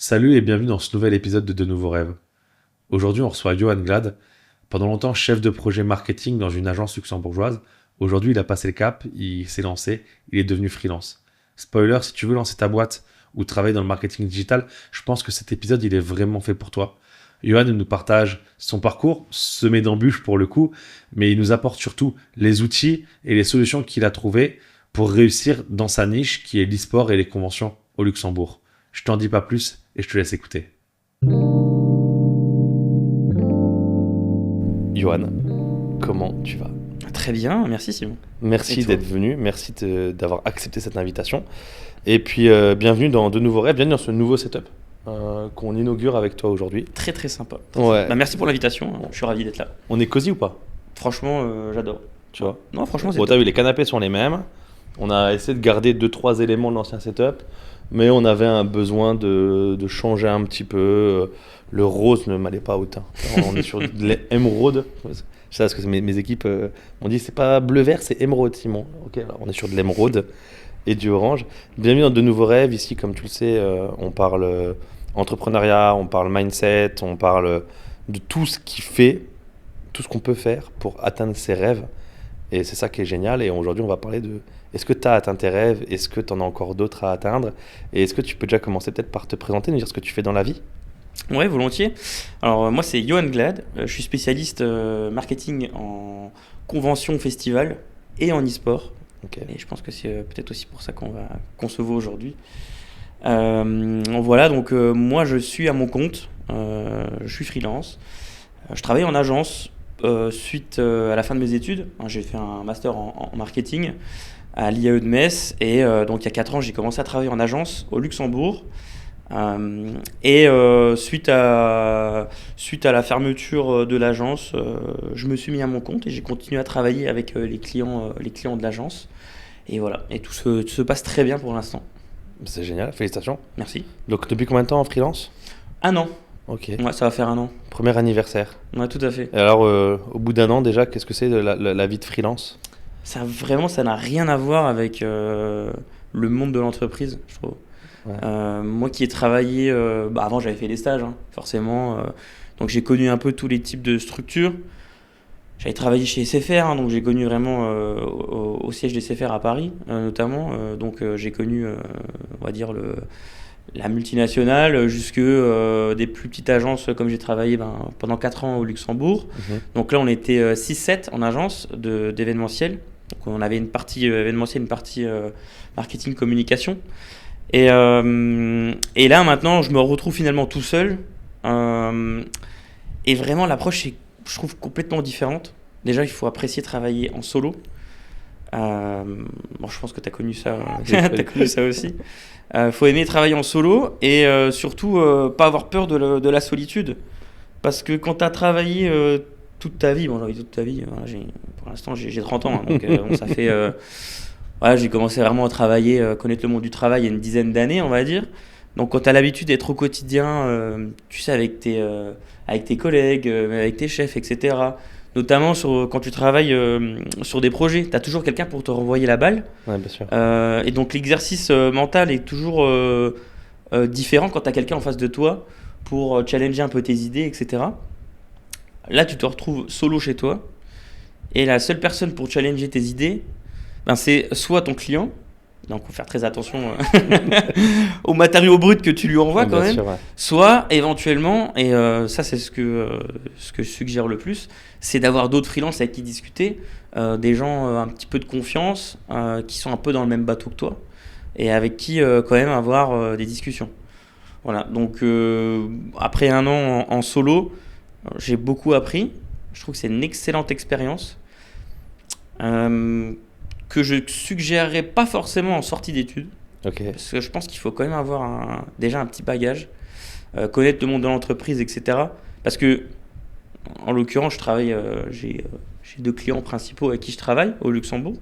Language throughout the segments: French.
Salut et bienvenue dans ce nouvel épisode de Nouveaux Rêves. Aujourd'hui, on reçoit Johan Glad. Pendant longtemps, chef de projet marketing dans une agence luxembourgeoise. Aujourd'hui, il a passé le cap, il s'est lancé, il est devenu freelance. Spoiler, si tu veux lancer ta boîte ou travailler dans le marketing digital, je pense que cet épisode, il est vraiment fait pour toi. Johan nous partage son parcours, semé d'embûches pour le coup, mais il nous apporte surtout les outils et les solutions qu'il a trouvées pour réussir dans sa niche qui est l'e-sport et les conventions au Luxembourg. Je t'en dis pas plus et je te laisse écouter. Johan, comment tu vas ? Très bien, merci Simon. Merci d'être venu, merci d'avoir accepté cette invitation. Et puis bienvenue dans De Nouveaux Rêves, bienvenue dans ce nouveau setup qu'on inaugure avec toi aujourd'hui. Très très sympa. Ouais. Merci pour l'invitation, je suis ravi d'être là. On est cosy ou pas ? Franchement, j'adore. Tu vois ? Non, franchement, c'est Bon, top. t'as vu, les canapés sont les mêmes. On a essayé de garder 2-3 éléments de l'ancien setup, mais on avait un besoin de changer un petit peu. Le rose ne m'allait pas au teint. On est sur de l'émeraude. Je sais parce que mes équipes m'ont dit c'est pas bleu-vert, c'est émeraude, Simon. Ok, alors on est sur de l'émeraude et du orange. Bienvenue dans De Nouveaux Rêves. Ici, comme tu le sais, on parle entrepreneuriat, on parle mindset, on parle de tout ce qui fait, tout ce qu'on peut faire pour atteindre ses rêves. Et c'est ça qui est génial. Et aujourd'hui, on va parler de est-ce que tu as atteint tes rêves ? Est-ce que tu en as encore d'autres à atteindre ? Et est-ce que tu peux déjà commencer peut-être par te présenter, nous dire ce que tu fais dans la vie ? Ouais, volontiers. Alors moi, c'est Johan Glad. Je suis spécialiste marketing en convention, festival et en e-sport. Okay. Et je pense que c'est peut-être aussi pour ça qu'on se voit aujourd'hui. Voilà, donc moi, je suis à mon compte. Je suis freelance. Je travaille en agence suite à la fin de mes études. J'ai fait un master en marketing à l'IAE de Metz et donc il y a 4 ans j'ai commencé à travailler en agence au Luxembourg suite à la fermeture de l'agence je me suis mis à mon compte et j'ai continué à travailler avec les clients de l'agence et voilà, et tout se passe très bien pour l'instant. C'est génial, félicitations. Merci. Donc depuis combien de temps en freelance ? 1 an. Ok. Ouais, ça va faire 1 an. Premier anniversaire. Ouais, tout à fait. Et alors au bout d'1 an déjà, qu'est-ce que c'est de la vie de freelance ? Ça n'a rien à voir avec le monde de l'entreprise, je trouve. Ouais. Moi qui ai travaillé, avant j'avais fait des stages, forcément. Donc j'ai connu un peu tous les types de structures. J'avais travaillé chez SFR, donc j'ai connu vraiment au siège des SFR à Paris, notamment. Donc j'ai connu, on va dire, la multinationale jusque des plus petites agences, comme j'ai travaillé pendant 4 ans au Luxembourg. Donc là on était 6-7 en agence d'événementiel. Donc on avait une partie événementielle, une partie marketing, communication. Et là maintenant je me retrouve finalement tout seul. Et vraiment l'approche est, je trouve, complètement différente. Déjà il faut apprécier travailler en solo. Je pense que tu as connu ça, t'as connu ça aussi. Faut aimer travailler en solo et surtout pas avoir peur de la solitude. Parce que quand tu as travaillé toute ta vie, pour l'instant j'ai 30 ans, donc ça fait... j'ai commencé vraiment à travailler, connaître le monde du travail il y a une dizaine d'années, on va dire. Donc quand tu as l'habitude d'être au quotidien, tu sais, avec tes collègues, avec tes chefs, etc., notamment quand tu travailles sur des projets, tu as toujours quelqu'un pour te renvoyer la balle. Ouais, bien sûr. Et donc l'exercice mental est toujours différent quand tu as quelqu'un en face de toi pour challenger un peu tes idées, etc. Là, tu te retrouves solo chez toi et la seule personne pour challenger tes idées, c'est soit ton client, donc il faut faire très attention aux matériaux bruts que tu lui envoies quand même, sûr, ouais. Soit éventuellement, et ça c'est ce que je suggère le plus, c'est d'avoir d'autres freelances avec qui discuter, des gens un petit peu de confiance, qui sont un peu dans le même bateau que toi, et avec qui quand même avoir des discussions. Voilà, donc après 1 an en solo, j'ai beaucoup appris, je trouve que c'est une excellente expérience. Que je suggérerais pas forcément en sortie d'études. Okay. Parce que je pense qu'il faut quand même avoir déjà un petit bagage, connaître le monde de l'entreprise, etc. Parce que, en l'occurrence, j'ai 2 clients principaux avec qui je travaille au Luxembourg.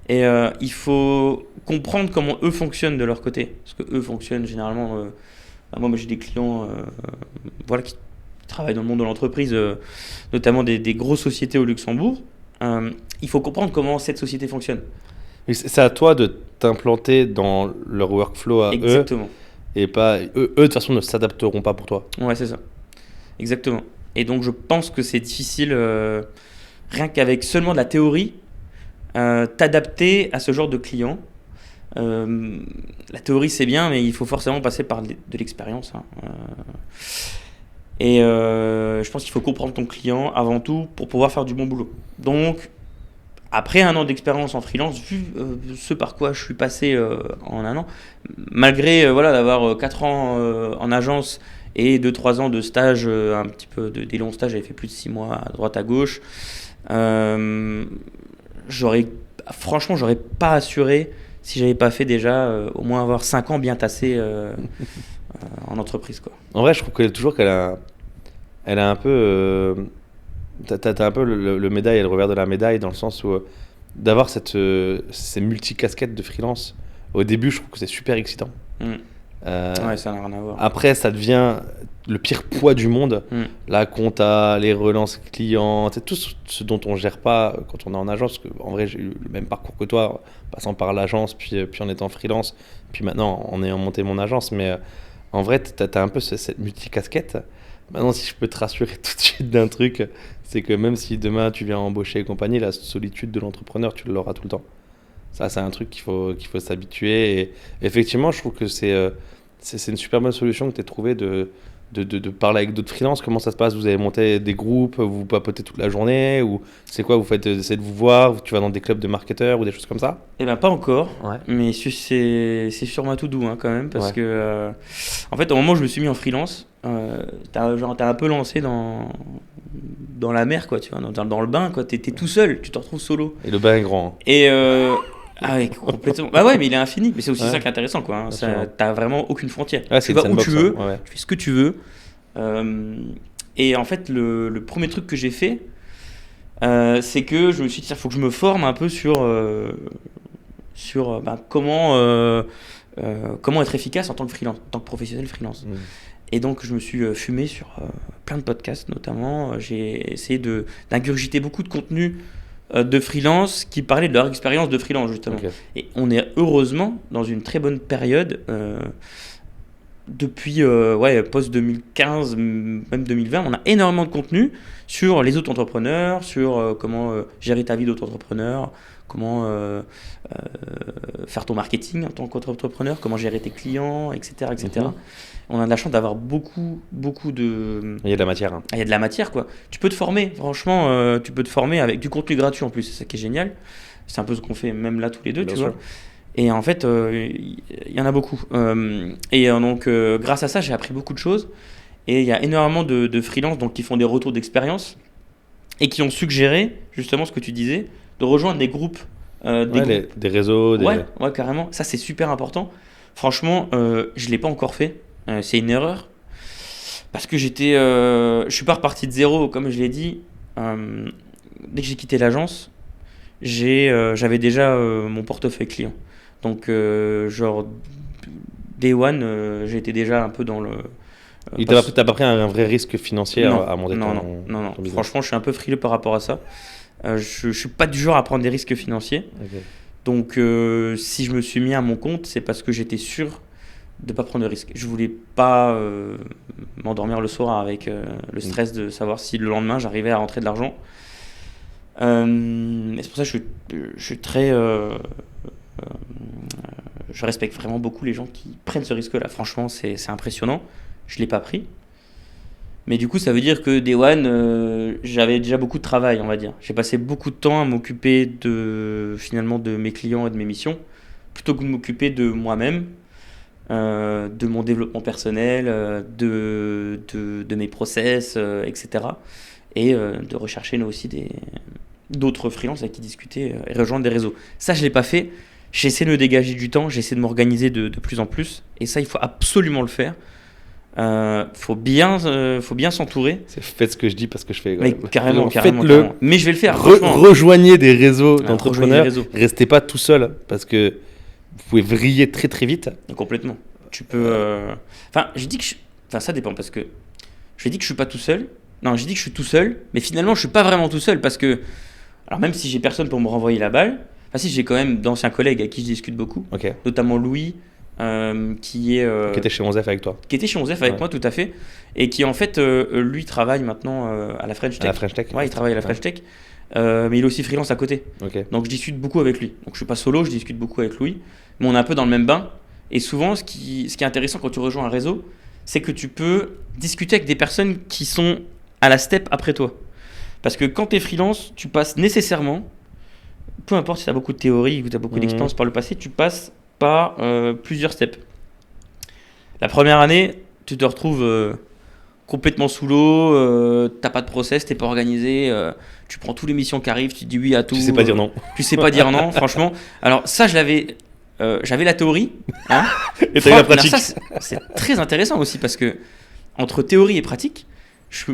Et il faut comprendre comment eux fonctionnent de leur côté. Parce que eux fonctionnent généralement... moi, j'ai des clients qui travaillent dans le monde de l'entreprise, notamment des grosses sociétés au Luxembourg. Il faut comprendre comment cette société fonctionne. C'est à toi de t'implanter dans leur workflow à Exactement. eux et pas eux de toute façon ne s'adapteront pas pour toi. Ouais, c'est ça. Exactement. Et donc, je pense que c'est difficile, rien qu'avec seulement de la théorie, t'adapter à ce genre de client. La théorie, c'est bien, mais il faut forcément passer par de l'expérience. Hein. Et je pense qu'il faut comprendre ton client avant tout pour pouvoir faire du bon boulot. Donc, après 1 an d'expérience en freelance, vu ce par quoi je suis passé en 1 an, malgré voilà, d'avoir 4 ans en agence et 2-3 ans de stage, un petit peu des longs stages, j'avais fait plus de 6 mois à droite à gauche, franchement, j'aurais pas assuré si j'avais pas fait déjà au moins avoir 5 ans bien tassés en entreprise, quoi. En vrai, je trouve qu'elle a un peu t'as un peu le médaille et le revers de la médaille, dans le sens où d'avoir ces multicasquettes de freelance au début, je trouve que c'est super excitant. Ouais, ça n'a rien à voir. Après, ça devient le pire poids du monde. La compta, les relances clients, c'est tout ce dont on gère pas quand on est en agence. Parce que, en vrai, j'ai eu le même parcours que toi, passant par l'agence, puis en étant freelance, puis maintenant en ayant monté mon agence. Mais en vrai, t'as un peu cette multicasquette. Maintenant, si je peux te rassurer tout de suite d'un truc, c'est que même si demain tu viens embaucher et compagnie, la solitude de l'entrepreneur, tu l'auras tout le temps. Ça, c'est un truc qu'il faut s'habituer. Et effectivement, je trouve que c'est une super bonne solution que tu as trouvé de parler avec d'autres freelances. Comment ça se passe? Vous avez monté des groupes, vous papotez toute la journée, ou c'est quoi? Vous faites essayer de vous voir, tu vas dans des clubs de marketeurs ou des choses comme ça? Eh ben pas encore, Ouais. mais c'est sur ma to-do hein, quand même, parce que en fait au moment où je me suis mis en freelance, t'as un peu lancé dans la mer, quoi, tu vois, dans le bain, quoi. T'es tout seul, tu te retrouves solo. Et le bain est grand. Et ah ouais, complètement. Bah ouais, mais il est infini. Mais c'est aussi ça qui est intéressant, quoi. Hein. T'as vraiment aucune frontière. Ouais, tu vas où tu veux, ouais. tu fais ce que tu veux. Et en fait, le premier truc que j'ai fait, c'est que je me suis dit, il faut que je me forme un peu sur comment être efficace en tant que freelance, en tant que professionnel freelance. Et donc, je me suis fumé sur plein de podcasts, notamment. J'ai essayé d'ingurgiter beaucoup de contenu de freelance qui parlaient de leur expérience de freelance, justement. Okay. Et on est heureusement dans une très bonne période depuis post-2015, même 2020. On a énormément de contenu sur les autres entrepreneurs, sur comment gérer ta vie d'auto-entrepreneur, comment faire ton marketing en tant qu'entrepreneur, comment gérer tes clients, etc. etc. On a de la chance d'avoir beaucoup de... Il y a de la matière. Hein. Il y a de la matière, quoi. Tu peux te former, franchement, tu peux te former avec du contenu gratuit en plus, c'est ça qui est génial. C'est un peu ce qu'on fait même là tous les deux, bien tu sûr. Vois. Et en fait, il y en a beaucoup. Donc, grâce à ça, j'ai appris beaucoup de choses. Et il y a énormément de freelances qui font des retours d'expérience et qui ont suggéré, justement ce que tu disais, de rejoindre des groupes. Des réseaux. Ouais, carrément. Ça, c'est super important. Franchement, je ne l'ai pas encore fait. C'est une erreur. Parce que je suis pas reparti de zéro, comme je l'ai dit. Dès que j'ai quitté l'agence, j'avais déjà mon portefeuille client. Donc, Day One, j'étais déjà un peu dans le... T'as pas pris un vrai risque financier à monter ton business. Franchement, je suis un peu frileux par rapport à ça. Je suis pas du genre à prendre des risques financiers. Okay. Donc, si je me suis mis à mon compte, c'est parce que j'étais sûr de pas prendre de risques. Je voulais pas m'endormir le soir avec le stress de savoir si le lendemain j'arrivais à rentrer de l'argent. Et c'est pour ça que je suis très... je respecte vraiment beaucoup les gens qui prennent ce risque-là. Franchement, c'est impressionnant. Je l'ai pas pris. Mais du coup, ça veut dire que Day One, j'avais déjà beaucoup de travail, on va dire. J'ai passé beaucoup de temps à m'occuper finalement de mes clients et de mes missions, plutôt que de m'occuper de moi-même, de mon développement personnel, de mes process, etc. Et de rechercher nous aussi d'autres freelances avec qui discuter et rejoindre des réseaux. Ça, je ne l'ai pas fait. J'essaie de me dégager du temps, j'essaie de m'organiser de plus en plus. Et ça, il faut absolument le faire. Faut bien s'entourer. Faites ce que je dis parce que je fais. Mais carrément. Mais je vais le faire. Rejoignez des réseaux d'entrepreneurs. Restez pas tout seul parce que vous pouvez vriller très très vite. Complètement. Tu peux. Enfin, je dis que. Enfin, ça dépend parce que je dis que je suis pas tout seul. Non, je dis que je suis tout seul, mais finalement, je suis pas vraiment tout seul parce que. Alors même si j'ai personne pour me renvoyer la balle, si j'ai quand même d'anciens collègues avec qui je discute beaucoup, notamment Louis, qui était chez Onzef avec toi. Qui était chez Onzef avec Ouais. moi, tout à fait. Et qui, en fait, lui, travaille maintenant à la French Tech. À la French Tech. Ouais, il travaille à la French Tech. Mais il est aussi freelance à côté. Ok. Donc, je discute beaucoup avec lui. Donc, je suis pas solo, je discute beaucoup avec lui. Mais on est un peu dans le même bain. Et souvent, ce qui est intéressant quand tu rejoins un réseau, c'est que tu peux discuter avec des personnes qui sont à la step après toi. Parce que quand tu es freelance, tu passes nécessairement, peu importe si tu as beaucoup de théorie ou tu as beaucoup d'expérience par le passé, tu passes par plusieurs steps. La première année, tu te retrouves complètement sous l'eau, t'as pas de process, t'es pas organisé, tu prends toutes les missions qui arrivent, tu dis oui à tout. Tu sais pas dire non. Tu sais pas dire non, franchement. Alors ça, j'avais la théorie. Hein. Et t'as eu la pratique. Ça, c'est très intéressant aussi parce que entre théorie et pratique,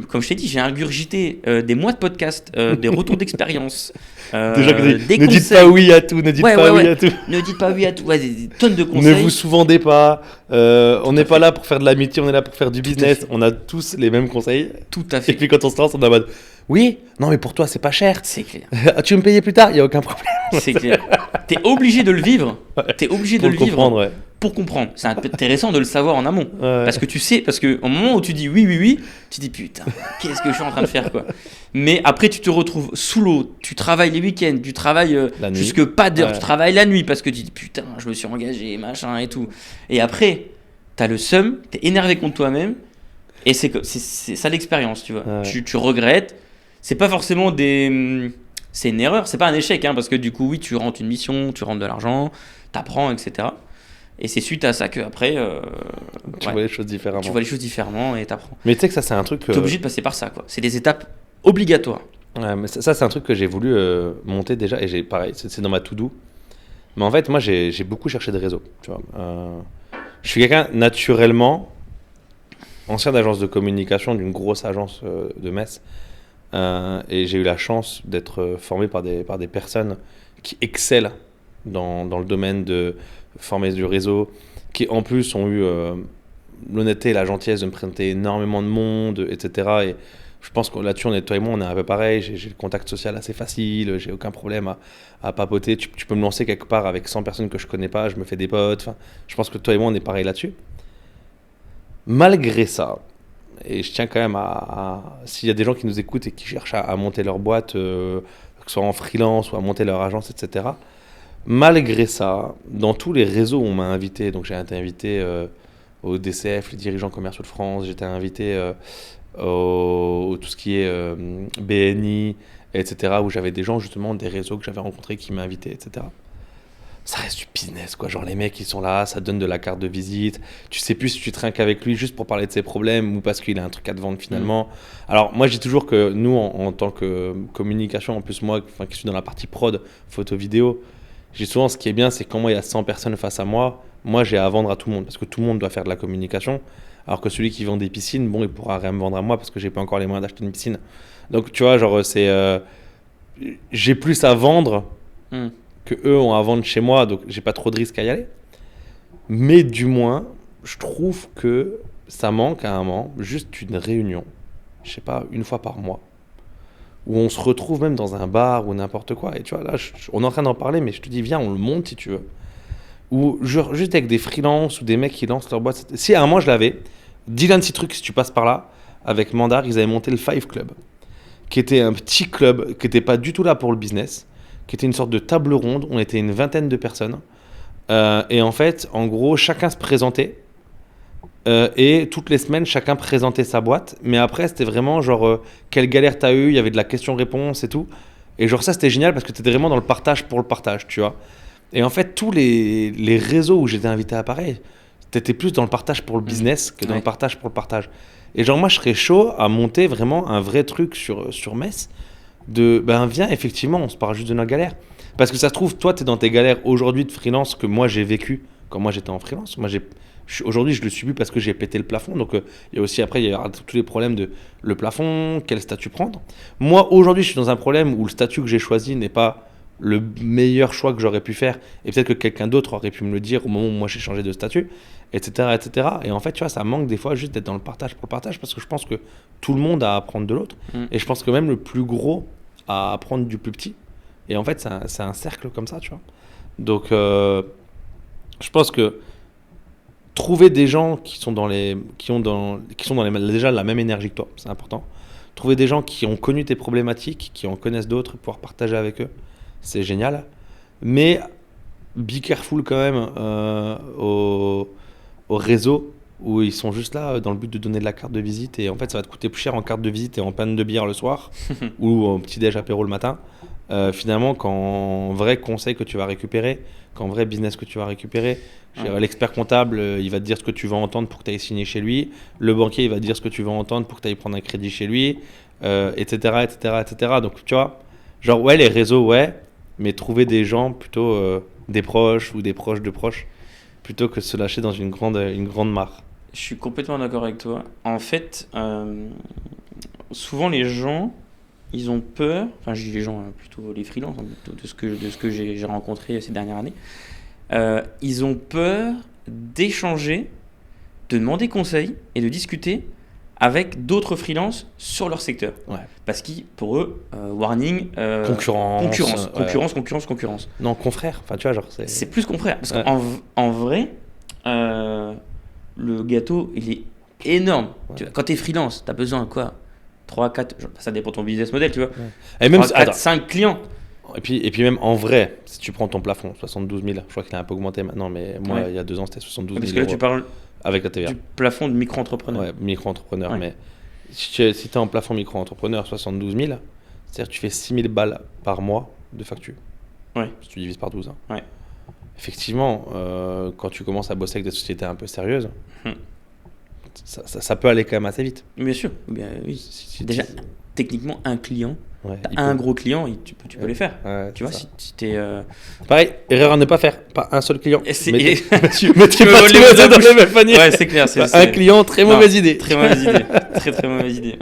comme je t'ai dit, j'ai ingurgité des mois de podcast, des retours d'expérience, Déjà que des ne conseils. dites pas oui à tout, ne dites pas oui à tout. Ne dites pas oui à tout. Ouais, des tonnes de Ne conseils. vous sous-vendez pas. On n'est pas fait. là pour faire de l'amitié, on est là pour faire du Tout à business. fait. On a tous les mêmes conseils. Tout à Et fait. puis quand on se lance, on est en mode oui, non mais pour toi c'est pas cher. C'est clair. Tu veux me payer plus tard, il y a aucun problème. C'est clair. T'es obligé de le vivre. T'es obligé Pour de le le vivre comprendre, ouais. pour comprendre. C'est intéressant de le savoir en amont. Ouais. Parce que tu sais, parce qu'au moment où tu dis oui, tu dis putain, qu'est-ce que je suis en train de faire quoi. Mais après tu te retrouves sous l'eau, tu travailles les week-ends, tu travailles La nuit. jusque pas d'heure, Ouais. tu travailles la nuit parce que tu dis putain, je me suis engagé, machin et tout. Et après, t'as le seum, t'es énervé contre toi-même et c'est ça l'expérience, tu vois. Ouais. Tu regrettes. C'est pas forcément c'est une erreur, c'est pas un échec, hein, parce que du coup, oui, tu rentres une mission, tu rentres de l'argent, t'apprends, etc. Et c'est suite à ça que après, Tu vois les choses différemment. tu vois les choses différemment et t'apprends. Mais tu sais que ça c'est un truc. T'es obligé de passer par ça, quoi. C'est des étapes obligatoires. Ouais, mais ça c'est un truc que j'ai voulu monter déjà et j'ai pareil, c'est dans ma to-do. Mais en fait, moi j'ai beaucoup cherché des réseaux. Tu vois. Je suis quelqu'un naturellement ancien d'agence de communication d'une grosse agence de Metz. Et j'ai eu la chance d'être formé par des personnes qui excellent dans le domaine de former du réseau, qui en plus ont eu l'honnêteté et la gentillesse de me présenter énormément de monde, etc. Et je pense que là-dessus, toi et moi, on est un peu pareil. J'ai le contact social assez facile, j'ai aucun problème à papoter. Tu peux me lancer quelque part avec 100 personnes que je connais pas, je me fais des potes. Enfin, je pense que toi et moi, on est pareil là-dessus. Malgré ça, et je tiens quand même s'il y a des gens qui nous écoutent et qui cherchent à monter leur boîte, que ce soit en freelance ou à monter leur agence, etc. Malgré ça, dans tous les réseaux où on m'a invité, donc j'ai été invité au DCF, les dirigeants commerciaux de France, j'ai été invité au tout ce qui est BNI, etc., où j'avais des gens justement des réseaux que j'avais rencontrés qui m'invitaient, etc. Ça reste du business, quoi. Genre les mecs ils sont là, ça te donne de la carte de visite. Tu sais plus si tu trinques avec lui juste pour parler de ses problèmes ou parce qu'il a un truc à te vendre finalement. Alors moi je dis toujours que nous en tant que communication, en plus moi qui suis dans la partie prod, photo vidéo, j'ai souvent ce qui est bien c'est quand moi il y a 100 personnes face à moi, moi j'ai à vendre à tout le monde parce que tout le monde doit faire de la communication. Alors que celui qui vend des piscines, bon il pourra rien me vendre à moi parce que j'ai pas encore les moyens d'acheter une piscine. Donc tu vois genre j'ai plus à vendre que eux ont à vendre chez moi, donc j'ai pas trop de risques à y aller. Mais du moins, je trouve que ça manque à un moment, juste une réunion, je sais pas, une fois par mois, où on se retrouve même dans un bar ou n'importe quoi. Et tu vois, là, on est en train d'en parler, mais je te dis, viens, on le monte si tu veux. Ou juste avec des freelances ou des mecs qui lancent leur boîte. Si à un moment je l'avais, dis un petit truc si tu passes par là, avec Mandar, ils avaient monté le Five Club, qui était un petit club, qui n'était pas du tout là pour le business, qui était une sorte de table ronde. On était une vingtaine de personnes. Et en fait, en gros, chacun se présentait. Et toutes les semaines, chacun présentait sa boîte. Mais après, c'était vraiment genre, quelle galère t'as eu. Il y avait de la question-réponse et tout. Et genre, ça, c'était génial parce que t'étais vraiment dans le partage pour le partage, tu vois. Et en fait, tous les réseaux où j'étais invité à pareil, t'étais plus dans le partage pour le business que dans le partage pour le partage. Et genre, moi, je serais chaud à monter vraiment un vrai truc sur Metz. Viens, effectivement, on se parle juste de nos galères. Parce que ça se trouve, toi, tu es dans tes galères aujourd'hui de freelance que moi, j'ai vécu quand moi, j'étais en freelance. Moi, aujourd'hui, je le subis parce que j'ai pété le plafond. Donc, il y a aussi, après, il y aura tous les problèmes de le plafond, quel statut prendre. Moi, aujourd'hui, je suis dans un problème où le statut que j'ai choisi n'est pas le meilleur choix que j'aurais pu faire. Et peut-être que quelqu'un d'autre aurait pu me le dire au moment où moi, j'ai changé de statut, etc., etc. Et en fait, tu vois, ça manque des fois juste d'être dans le partage pour le partage parce que je pense que tout le monde a à apprendre de l'autre. Et je pense que même le plus gros a à apprendre du plus petit. Et en fait, c'est un cercle comme ça, tu vois. Donc, je pense que trouver des gens qui sont déjà la même énergie que toi, c'est important. Trouver des gens qui ont connu tes problématiques, qui en connaissent d'autres, pouvoir partager avec eux, c'est génial. Mais be careful quand même au réseau où ils sont juste là dans le but de donner de la carte de visite et en fait ça va te coûter plus cher en carte de visite et en panne de bière le soir ou en petit déj apéro le matin. Finalement, qu'en vrai conseil que tu vas récupérer, qu'en vrai business que tu vas récupérer, l'expert comptable, il va te dire ce que tu vas entendre pour que tu ailles signer chez lui, le banquier, il va te dire ce que tu vas entendre pour que tu ailles prendre un crédit chez lui, etc., etc., etc. Donc, tu vois, genre, ouais, les réseaux, ouais, mais trouver des gens plutôt des proches ou des proches de proches, plutôt que de se lâcher dans une grande mare. Je suis complètement d'accord avec toi. En fait, souvent les gens, ils ont peur, enfin je dis les gens, plutôt les freelances, hein, de ce que j'ai rencontré ces dernières années, ils ont peur d'échanger, de demander conseil et de discuter avec d'autres freelances sur leur secteur. Ouais. Parce que pour eux, warning, concurrence. Non, confrère, enfin tu vois, genre c'est plus confrère. Parce qu'en vrai, le gâteau, il est énorme. Ouais. Tu vois, quand tu es freelance, tu as besoin de quoi 3, 4, ça dépend de ton business model, tu vois. Ouais. Et même 3, 4, 5 clients. Et puis même en vrai, si tu prends ton plafond, 72 000, je crois qu'il a un peu augmenté maintenant, mais moi il y a 2 ans c'était 72 000 Parce que là tu parles avec la TVA. du plafond de micro-entrepreneur. Ouais, micro-entrepreneur. Ouais. Mais si tu es en plafond micro-entrepreneur 72 000, c'est-à-dire que tu fais 6 000 balles par mois de facture. Ouais. Si tu divises par 12. Hein. Ouais. Effectivement, quand tu commences à bosser avec des sociétés un peu sérieuses, ça peut aller quand même assez vite. Bien sûr. Bien, oui. Déjà, techniquement, un client, ouais, un gros client, tu peux les faire. Ouais, tu vois, si tu es. Pareil, erreur à ne pas faire. Pas un seul client. Tu me voles les mots dans le même panier. Ouais, c'est clair. Un client, très mauvaise idée. Très mauvaise idée. Très mauvaise idée.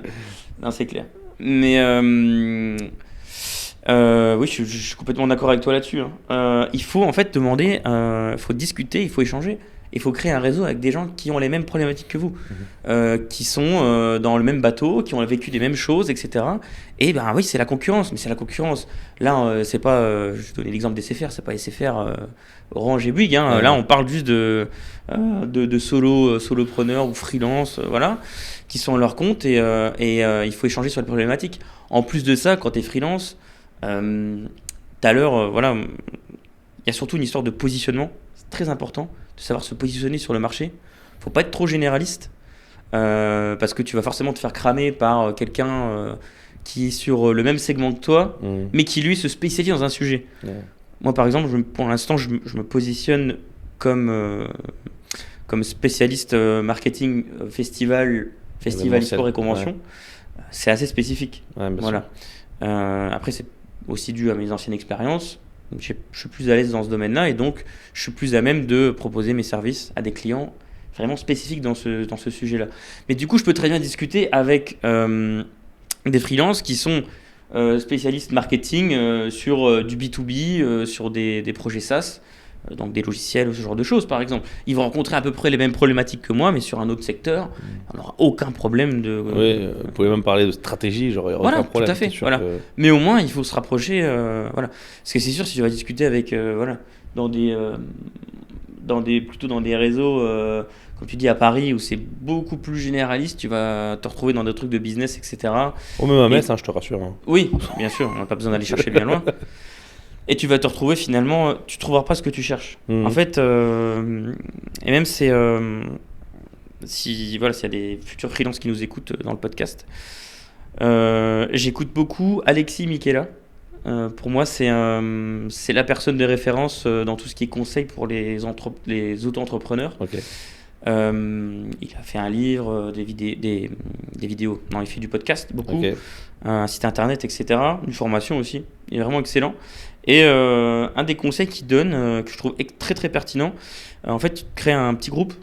Non, c'est clair. Mais oui, je suis complètement d'accord avec toi là-dessus. Hein. Il faut en fait demander, il faut discuter, il faut échanger. Il faut créer un réseau avec des gens qui ont les mêmes problématiques que vous, qui sont dans le même bateau, qui ont vécu des mêmes choses, etc. Et ben oui, c'est la concurrence, mais c'est la concurrence. Là, c'est pas, je vais donner l'exemple des SFR, c'est pas SFR, Orange et Bouygues. Hein. Là, on parle juste de solopreneurs ou freelance, voilà, qui sont à leur compte et il faut échanger sur les problématiques. En plus de ça, quand tu es freelance, tout à l'heure, voilà, il y a surtout une histoire de positionnement. C'est très important de savoir se positionner sur le marché. Faut pas être trop généraliste parce que tu vas forcément te faire cramer par quelqu'un qui est sur le même segment que toi, mais qui lui se spécialise dans un sujet. Moi, par exemple, pour l'instant, je me positionne comme spécialiste marketing festival e-sport et convention. Ouais. C'est assez spécifique. Ouais, voilà. Après, c'est aussi dû à mes anciennes expériences. Je suis plus à l'aise dans ce domaine-là et donc je suis plus à même de proposer mes services à des clients vraiment spécifiques dans ce sujet-là. Mais du coup, je peux très bien discuter avec des freelances qui sont spécialistes marketing sur du B2B, sur des projets SaaS, donc des logiciels ou ce genre de choses par exemple. Ils vont rencontrer à peu près les mêmes problématiques que moi, mais sur un autre secteur. On n'aura aucun problème de... Oui, vous pouvez même parler de stratégie, j'aurais aucun problème. Tout à fait, voilà. Mais au moins, il faut se rapprocher, voilà. Parce que c'est sûr, si tu vas discuter avec, voilà, plutôt dans des réseaux, comme tu dis, à Paris, où c'est beaucoup plus généraliste, tu vas te retrouver dans des trucs de business, etc. Même à Metz, je te rassure. Hein. Oui, bien sûr, on n'a pas besoin d'aller chercher bien loin. Et tu vas te retrouver finalement, tu ne trouveras pas ce que tu cherches. En fait, et même s'il y a des futurs freelances qui nous écoutent dans le podcast, j'écoute beaucoup Alexis Michela. Pour moi, c'est la personne de référence dans tout ce qui est conseil pour les auto-entrepreneurs. Okay. Il a fait un livre, des vidéos. Non, il fait du podcast beaucoup, okay. Un site internet, etc. Une formation aussi. Il est vraiment excellent. Et un des conseils qu'il donne, que je trouve très très pertinent, en fait, tu crées un petit groupe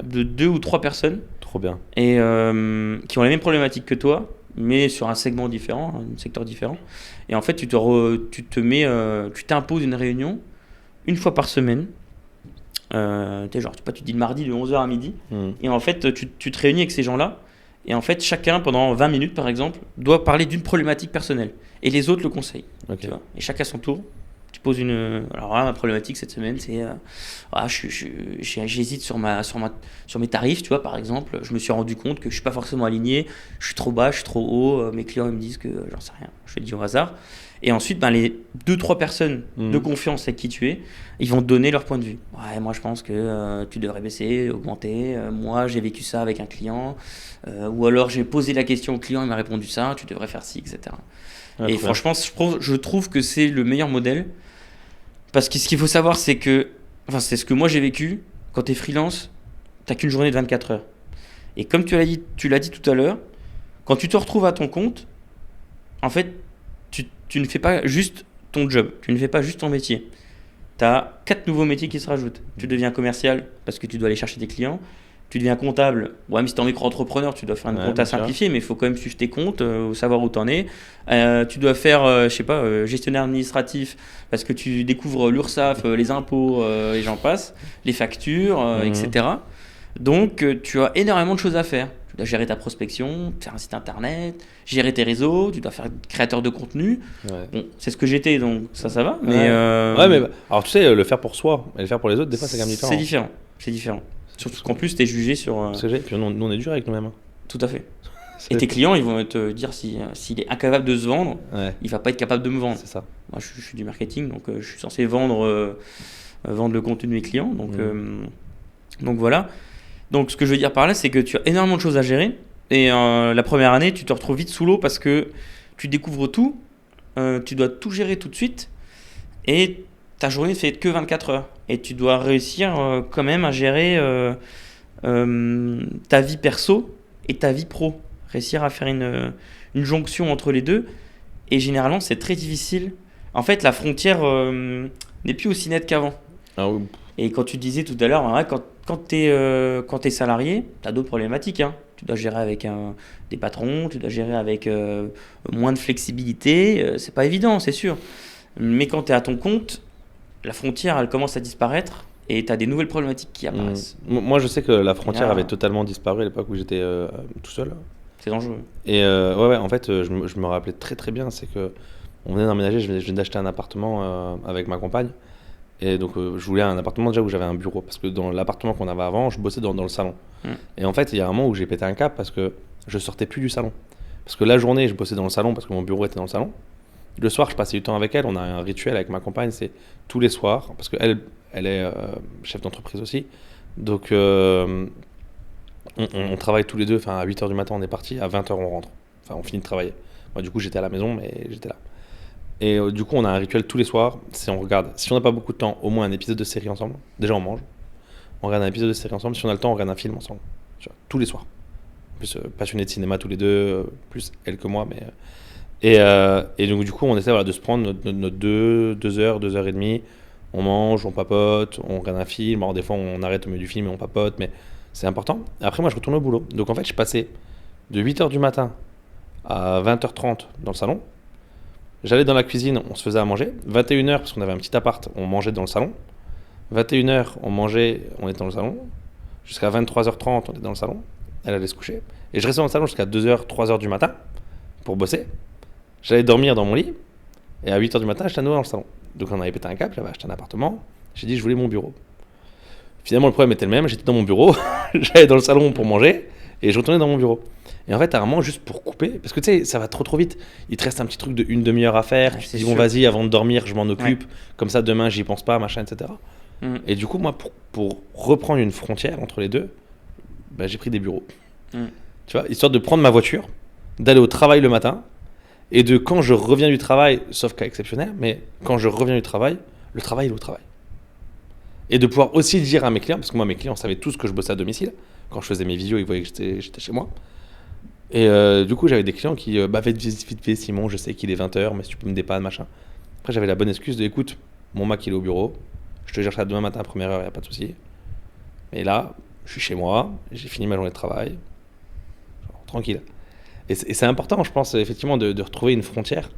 de 2 ou 3 personnes. Trop bien. Et qui ont les mêmes problématiques que toi, mais sur un segment différent, un secteur différent. Et en fait, tu t'imposes une réunion une fois par semaine. Tu te dis le mardi de 11h à midi. Et en fait, tu te réunis avec ces gens-là. Et en fait, chacun, pendant 20 minutes, par exemple, doit parler d'une problématique personnelle. Et les autres le conseillent. Okay. Tu vois, et chacun son tour. Tu poses une. Alors là, ma problématique cette semaine, c'est. J'hésite sur mes tarifs, tu vois, par exemple. Je me suis rendu compte que je suis pas forcément aligné. Je suis trop bas, je suis trop haut. Mes clients, ils me disent que j'en sais rien. Je le dis au hasard. Et ensuite, les 2-3 personnes de confiance avec qui tu es, ils vont te donner leur point de vue. Ouais, moi je pense que tu devrais baisser, augmenter. Moi j'ai vécu ça avec un client. Ou alors j'ai posé la question au client, il m'a répondu ça, tu devrais faire ci, etc. Ouais, Et franchement, je trouve que c'est le meilleur modèle. Parce que ce qu'il faut savoir, c'est que, enfin, c'est ce que moi j'ai vécu. Quand tu es freelance, tu n'as qu'une journée de 24 heures. Et comme tu l'as dit tout à l'heure, quand tu te retrouves à ton compte, en fait, tu ne fais pas juste ton job, tu ne fais pas juste ton métier. Tu as 4 nouveaux métiers qui se rajoutent. Tu deviens commercial parce que tu dois aller chercher des clients. Tu deviens comptable. Ouais, mais si tu es en micro-entrepreneur, tu dois faire une compta simplifiée, mais il faut quand même suivre tes comptes, savoir où tu en es. Tu dois faire, gestionnaire administratif parce que tu découvres l'URSSAF, les impôts et j'en passe, les factures, etc. Donc, tu as énormément de choses à faire. Tu dois gérer ta prospection, faire un site internet, gérer tes réseaux, tu dois faire créateur de contenu. Ouais. Bon, c'est ce que j'étais, donc ça va. Mais alors tu sais, le faire pour soi et le faire pour les autres, des fois, c'est quand même différent. C'est différent. Surtout qu'en plus, tu es jugé sur. Puis nous, on est dur avec nous-mêmes. Tout à fait. Et tes clients, ils vont te dire s'il est incapable de se vendre, il va pas être capable de me vendre. C'est ça. Moi, je suis du marketing, donc je suis censé vendre le contenu de mes clients. Donc voilà. Donc ce que je veux dire par là, c'est que tu as énormément de choses à gérer. Et la première année, tu te retrouves vite sous l'eau parce que tu découvres tout. Tu dois tout gérer tout de suite. Et ta journée ne fait que 24 heures. Et tu dois réussir quand même à gérer ta vie perso et ta vie pro. Réussir à faire une jonction entre les deux. Et généralement, c'est très difficile. En fait, la frontière n'est plus aussi nette qu'avant. Ah oui. Et quand tu disais tout à l'heure, quand tu es salarié, tu as d'autres problématiques. Hein. Tu dois gérer avec des patrons, tu dois gérer avec moins de flexibilité. C'est pas évident, c'est sûr. Mais quand tu es à ton compte, la frontière, elle commence à disparaître et tu as des nouvelles problématiques qui apparaissent. Moi, je sais que la frontière avait totalement disparu à l'époque où j'étais tout seul. C'est dangereux. Et en fait, je me rappelais très très bien, c'est que on venait d'emménager, je venais d'acheter un appartement avec ma compagne. Et donc, je voulais un appartement déjà où j'avais un bureau. Parce que dans l'appartement qu'on avait avant, je bossais dans le salon. Et en fait, il y a un moment où j'ai pété un cap parce que je sortais plus du salon. Parce que la journée, je bossais dans le salon parce que mon bureau était dans le salon. Le soir, je passais du temps avec elle. On a un rituel avec ma compagne, c'est tous les soirs. Parce qu'elle est chef d'entreprise aussi. Donc, on travaille tous les deux. Enfin, à 8h du matin, on est parti. À 20h, on rentre. Enfin, on finit de travailler. Moi, du coup, j'étais à la maison, mais j'étais là. Et du coup, on a un rituel tous les soirs. Si on regarde, si on n'a pas beaucoup de temps, au moins un épisode de série ensemble. Déjà, on mange. On regarde un épisode de série ensemble. Si on a le temps, on regarde un film ensemble. Tu vois, tous les soirs. En plus, passionnés de cinéma tous les deux, plus elle que moi. Et donc, du coup, on essaie de se prendre notre 2 heures, 2 heures et demie. On mange, on papote, on regarde un film. Alors, des fois, on arrête au milieu du film et on papote, mais c'est important. Après, moi, je retourne au boulot. Donc, en fait, je passais de 8h du matin à 20h30 dans le salon. J'allais dans la cuisine, on se faisait à manger. 21h, parce qu'on avait un petit appart, on mangeait dans le salon. 21h, on mangeait, on était dans le salon. Jusqu'à 23h30, on était dans le salon. Elle allait se coucher. Et je restais dans le salon jusqu'à 2h, 3h du matin pour bosser. J'allais dormir dans mon lit. Et à 8h du matin, j'étais à nouveau dans le salon. Donc on avait pété un câble, j'avais acheté un appartement. J'ai dit, je voulais mon bureau. Finalement, le problème était le même. J'étais dans mon bureau, j'allais dans le salon pour manger et je retournais dans mon bureau. Et en fait, à un moment, juste pour couper, parce que tu sais, ça va trop vite. Il te reste un petit truc de une demi-heure à faire. Ouais, tu te dis, bon, vas-y, avant de dormir, je m'en occupe. Ouais. Comme ça, demain, j'y pense pas, machin, etc. Et du coup, moi, pour reprendre une frontière entre les deux, j'ai pris des bureaux. Tu vois, histoire de prendre ma voiture, d'aller au travail le matin, et de quand je reviens du travail, sauf cas exceptionnel, mais quand je reviens du travail, le travail, il est au travail. Et de pouvoir aussi dire à mes clients, parce que moi, mes clients savaient tous que je bossais à domicile. Quand je faisais mes visios, ils voyaient que j'étais chez moi. Et du coup, j'avais des clients qui vite fait, Simon, je sais qu'il est 20h, mais si tu peux me dépanner, machin. Après, j'avais la bonne excuse de, écoute, mon Mac, il est au bureau, je te cherche à demain matin à première heure, il n'y a pas de souci. Mais là, je suis chez moi, j'ai fini ma journée de travail, genre, tranquille. Et c'est important, je pense, effectivement, de retrouver une frontière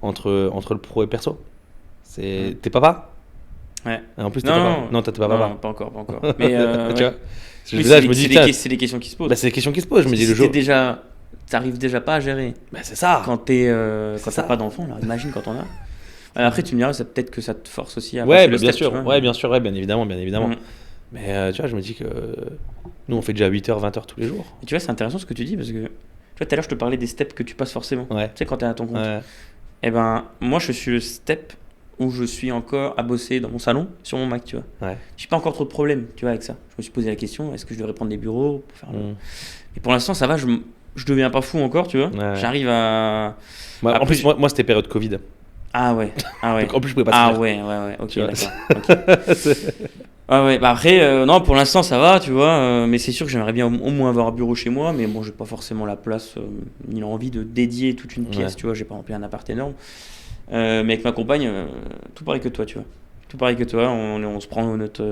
entre le pro et le perso. T'es papa ? Ouais. Et en plus, t'es papa ? Non, t'es pas papa. Non, pas encore. Mais tu vois, c'est des questions qui se posent. C'est des questions qui se posent. Je me dis le jour. T'arrives déjà pas à gérer. C'est ça. Quand t'as pas d'enfant, alors imagine quand on a. Après, tu me diras, ça peut-être que ça te force aussi à Ouais, passer bah, le bien step, sûr, tu vois. ouais, bien sûr, ouais, bien évidemment, bien évidemment. Mhm. Mais tu vois, je me dis que nous, on fait déjà 8h, 20h tous les jours. Et tu vois, c'est intéressant ce que tu dis parce que, tu vois, tout à l'heure, je te parlais des steps que tu passes forcément. Ouais. Tu sais, quand tu es à ton compte. Ouais. Et ben, moi, je suis le step où je suis encore à bosser dans mon salon sur mon Mac, tu vois. Ouais. J'ai pas encore trop de problèmes, tu vois, avec ça. Je me suis posé la question, est-ce que je devrais prendre des bureaux pour faire le... Mm. Et pour l'instant, ça va, je deviens pas fou encore, tu vois. Ouais. J'arrive à... Moi, en Après, plus, moi, c'était période Covid. Ah ouais, ah ouais. Donc, en plus, je pouvais pas Ah sortir. ouais, ok, Tu vois. d'accord. Ok. Ah ouais, bah après, non, pour l'instant ça va, tu vois, mais c'est sûr que j'aimerais bien au moins avoir un bureau chez moi, mais bon, j'ai pas forcément la place ni l'envie de dédier toute une pièce, Ouais. tu vois, j'ai pas rempli un appart énorme. Mais avec ma compagne, tout pareil que toi, tu vois. Tout pareil que toi, on se prend notre.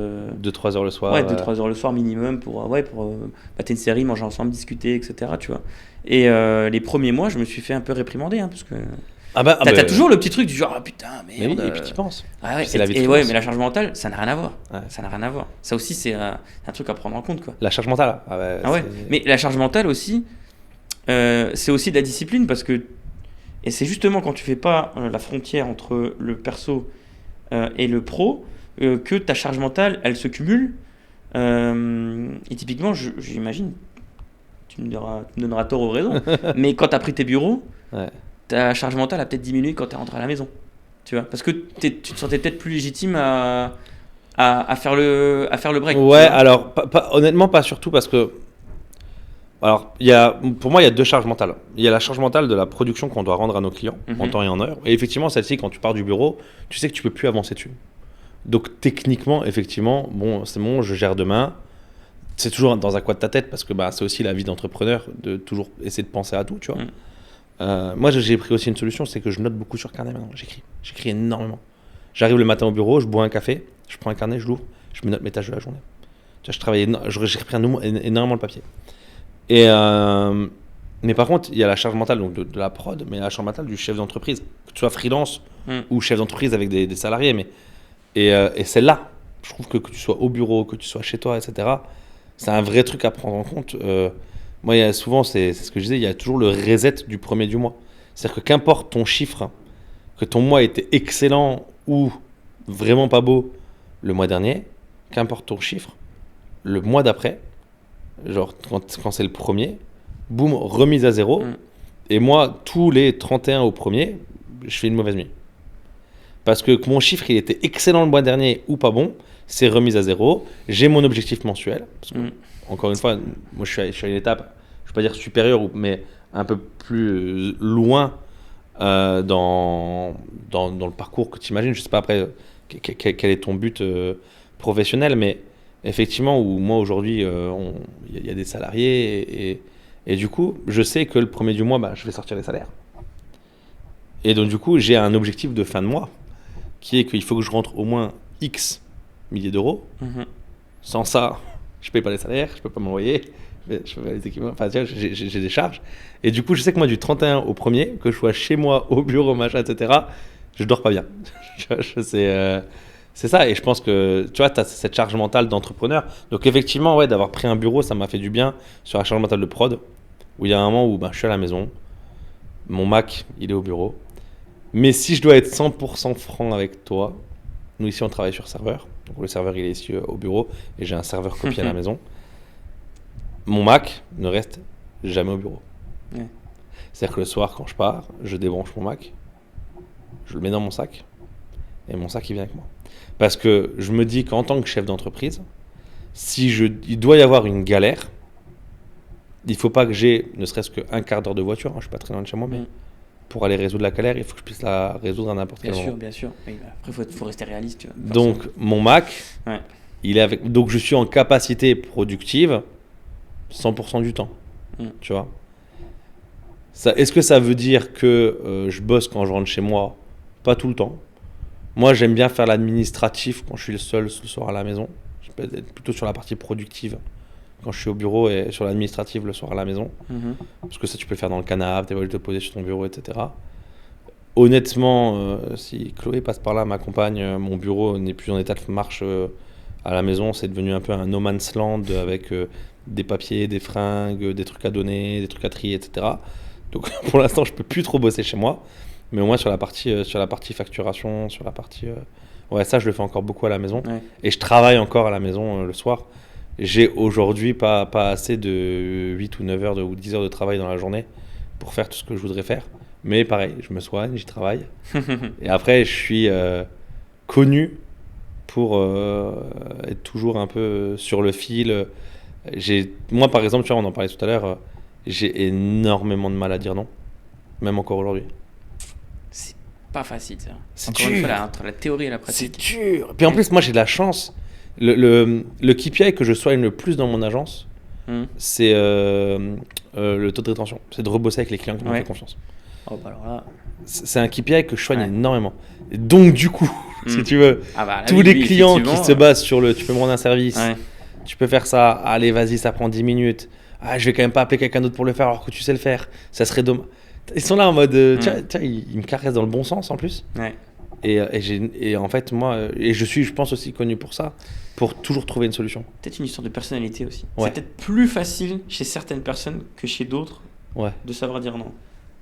2-3 heures le soir. Ouais, 2-3 heures le soir minimum pour, mater une série, manger ensemble, discuter, etc., tu vois. Et les premiers mois, je me suis fait un peu réprimander, hein, parce que. Ah bah, T'as toujours le petit truc du genre, ah putain, Mais oui, merde. et puis tu penses. Ah ouais, C'est la vie de et freelance. mais la charge mentale, ça n'a rien à voir. Ouais. Ça n'a rien à voir. Ça aussi, c'est un truc à prendre en compte, quoi. La charge mentale. Ah ouais. Ah ouais. Mais la charge mentale aussi, c'est aussi de la discipline parce que. Et c'est justement quand tu fais pas la frontière entre le perso et le pro que ta charge mentale, elle se cumule. Et typiquement, j'imagine, tu me donneras tort ou raison, mais quand tu as pris tes bureaux, Ouais. ta charge mentale a peut-être diminué quand tu es rentré à la maison. Tu vois, parce que tu te sentais peut-être plus légitime à faire le break. tu Ouais, vois. alors, honnêtement, pas surtout parce que. Alors, pour moi, il y a 2 charges mentales. Il y a la charge mentale de la production qu'on doit rendre à nos clients en Mhm. temps et en heure. Et effectivement, celle-ci, quand tu pars du bureau, tu sais que tu peux plus avancer dessus. Donc, techniquement, effectivement, bon, c'est bon, je gère demain. C'est toujours dans un coin de ta tête parce que bah, c'est aussi la vie d'entrepreneur de toujours essayer de penser à tout, tu vois. Moi, j'ai pris aussi une solution, c'est que je note beaucoup sur carnet maintenant. J'écris énormément. J'arrive le matin au bureau, je bois un café, je prends un carnet, je l'ouvre, je me note mes tâches de la journée. Tu vois, j'ai repris énormément le papier. Et mais par contre, il y a la charge mentale donc de la prod, mais il y a la charge mentale du chef d'entreprise, que tu sois freelance ou chef d'entreprise avec des salariés. Et celle-là, je trouve que tu sois au bureau, que tu sois chez toi, etc., c'est un vrai truc à prendre en compte. Moi, souvent, c'est ce que je disais, il y a toujours le reset du premier du mois. C'est-à-dire que qu'importe ton chiffre, que ton mois était excellent ou vraiment pas beau le mois dernier, qu'importe ton chiffre, le mois d'après, genre quand c'est le premier, boum, remise à zéro. Et moi, tous les 31 au premier, je fais une mauvaise nuit. Parce que mon chiffre, il était excellent le mois dernier ou pas bon, c'est remise à zéro. J'ai mon objectif mensuel. Parce que, encore une fois, moi je suis à une étape, je ne vais pas dire supérieure, mais un peu plus loin dans le parcours que tu imagines. Je ne sais pas après quel est ton but professionnel, mais effectivement, où moi aujourd'hui, il y a des salariés et du coup, je sais que le premier du mois, bah, je vais sortir les salaires. Et donc du coup, j'ai un objectif de fin de mois qui est qu'il faut que je rentre au moins X milliers d'euros. Sans ça, je ne paye pas les salaires, je ne peux pas m'envoyer, je fais pas les équipements, enfin j'ai des charges. Et du coup, je sais que moi, du 31 au 1er, que je sois chez moi, au bureau, machin, etc., je dors pas bien. C'est ça, et je pense que tu vois, tu as cette charge mentale d'entrepreneur. Donc effectivement, ouais, d'avoir pris un bureau, ça m'a fait du bien sur la charge mentale de prod, où il y a un moment où je suis à la maison, mon Mac, il est au bureau. Mais si je dois être 100% franc avec toi, nous ici on travaille sur serveur, donc le serveur il est ici au bureau, et j'ai un serveur copié à la maison. Mon Mac ne reste jamais au bureau. Ouais. C'est-à-dire que le soir quand je pars, je débranche mon Mac, je le mets dans mon sac, et mon sac il vient avec moi. Parce que je me dis qu'en tant que chef d'entreprise, il doit y avoir une galère, il ne faut pas que j'ai ne serait-ce qu'un quart d'heure de voiture, hein, je ne suis pas très loin de chez moi, mais pour aller résoudre la galère, il faut que je puisse la résoudre à n'importe quel moment. Bien sûr. Oui, après, il faut rester réaliste. Tu vois, donc, mon Mac, ouais. il est avec. Donc, je suis en capacité productive 100% du temps. Tu vois. Est-ce que ça veut dire que je bosse quand je rentre chez moi? Pas tout le temps. Moi, j'aime bien faire l'administratif quand je suis le seul ce soir à la maison. Je peux être plutôt sur la partie productive quand je suis au bureau et sur l'administratif le soir à la maison. Parce que ça, tu peux le faire dans le canapé, tu vas te poser sur ton bureau, etc. Honnêtement, si Chloé passe par là, ma compagne, mon bureau n'est plus en état de marche à la maison. C'est devenu un peu un no man's land avec des papiers, des fringues, des trucs à donner, des trucs à trier, etc. Donc pour l'instant, je peux plus trop bosser chez moi. Mais au moins sur la partie facturation, sur la partie... Ouais, ça, je le fais encore beaucoup à la maison. Ouais. Et je travaille encore à la maison le soir. J'ai aujourd'hui pas assez de 8 ou 9 heures ou 10 heures de travail dans la journée pour faire tout ce que je voudrais faire. Mais pareil, je me soigne, j'y travaille. Et après, je suis connu pour être toujours un peu sur le fil. Moi, par exemple, tu vois, on en parlait tout à l'heure, j'ai énormément de mal à dire non, même encore aujourd'hui. C'est pas facile, ça. C'est Encore dur. une fois, entre la théorie et la pratique. C'est dur. Puis en plus, moi, j'ai de la chance. Le KPI que je soigne le plus dans mon agence, c'est le taux de rétention. C'est de rebosser avec les clients qui m'ont fait confiance. Oh, bah alors là. C'est un KPI que je soigne énormément. Et donc, du coup, si tu veux, tous les clients qui se basent sur le tu peux me rendre un service, tu peux faire ça, allez, vas-y, ça prend 10 minutes. Ah, je vais quand même pas appeler quelqu'un d'autre pour le faire alors que tu sais le faire. Ça serait dommage. Ils sont là en mode, tu vois, ils me caressent dans le bon sens en plus. Ouais. Et en fait, moi, je suis, je pense, aussi connu pour ça, pour toujours trouver une solution. Peut-être une histoire de personnalité aussi. Ouais. C'est peut-être plus facile chez certaines personnes que chez d'autres de savoir dire non.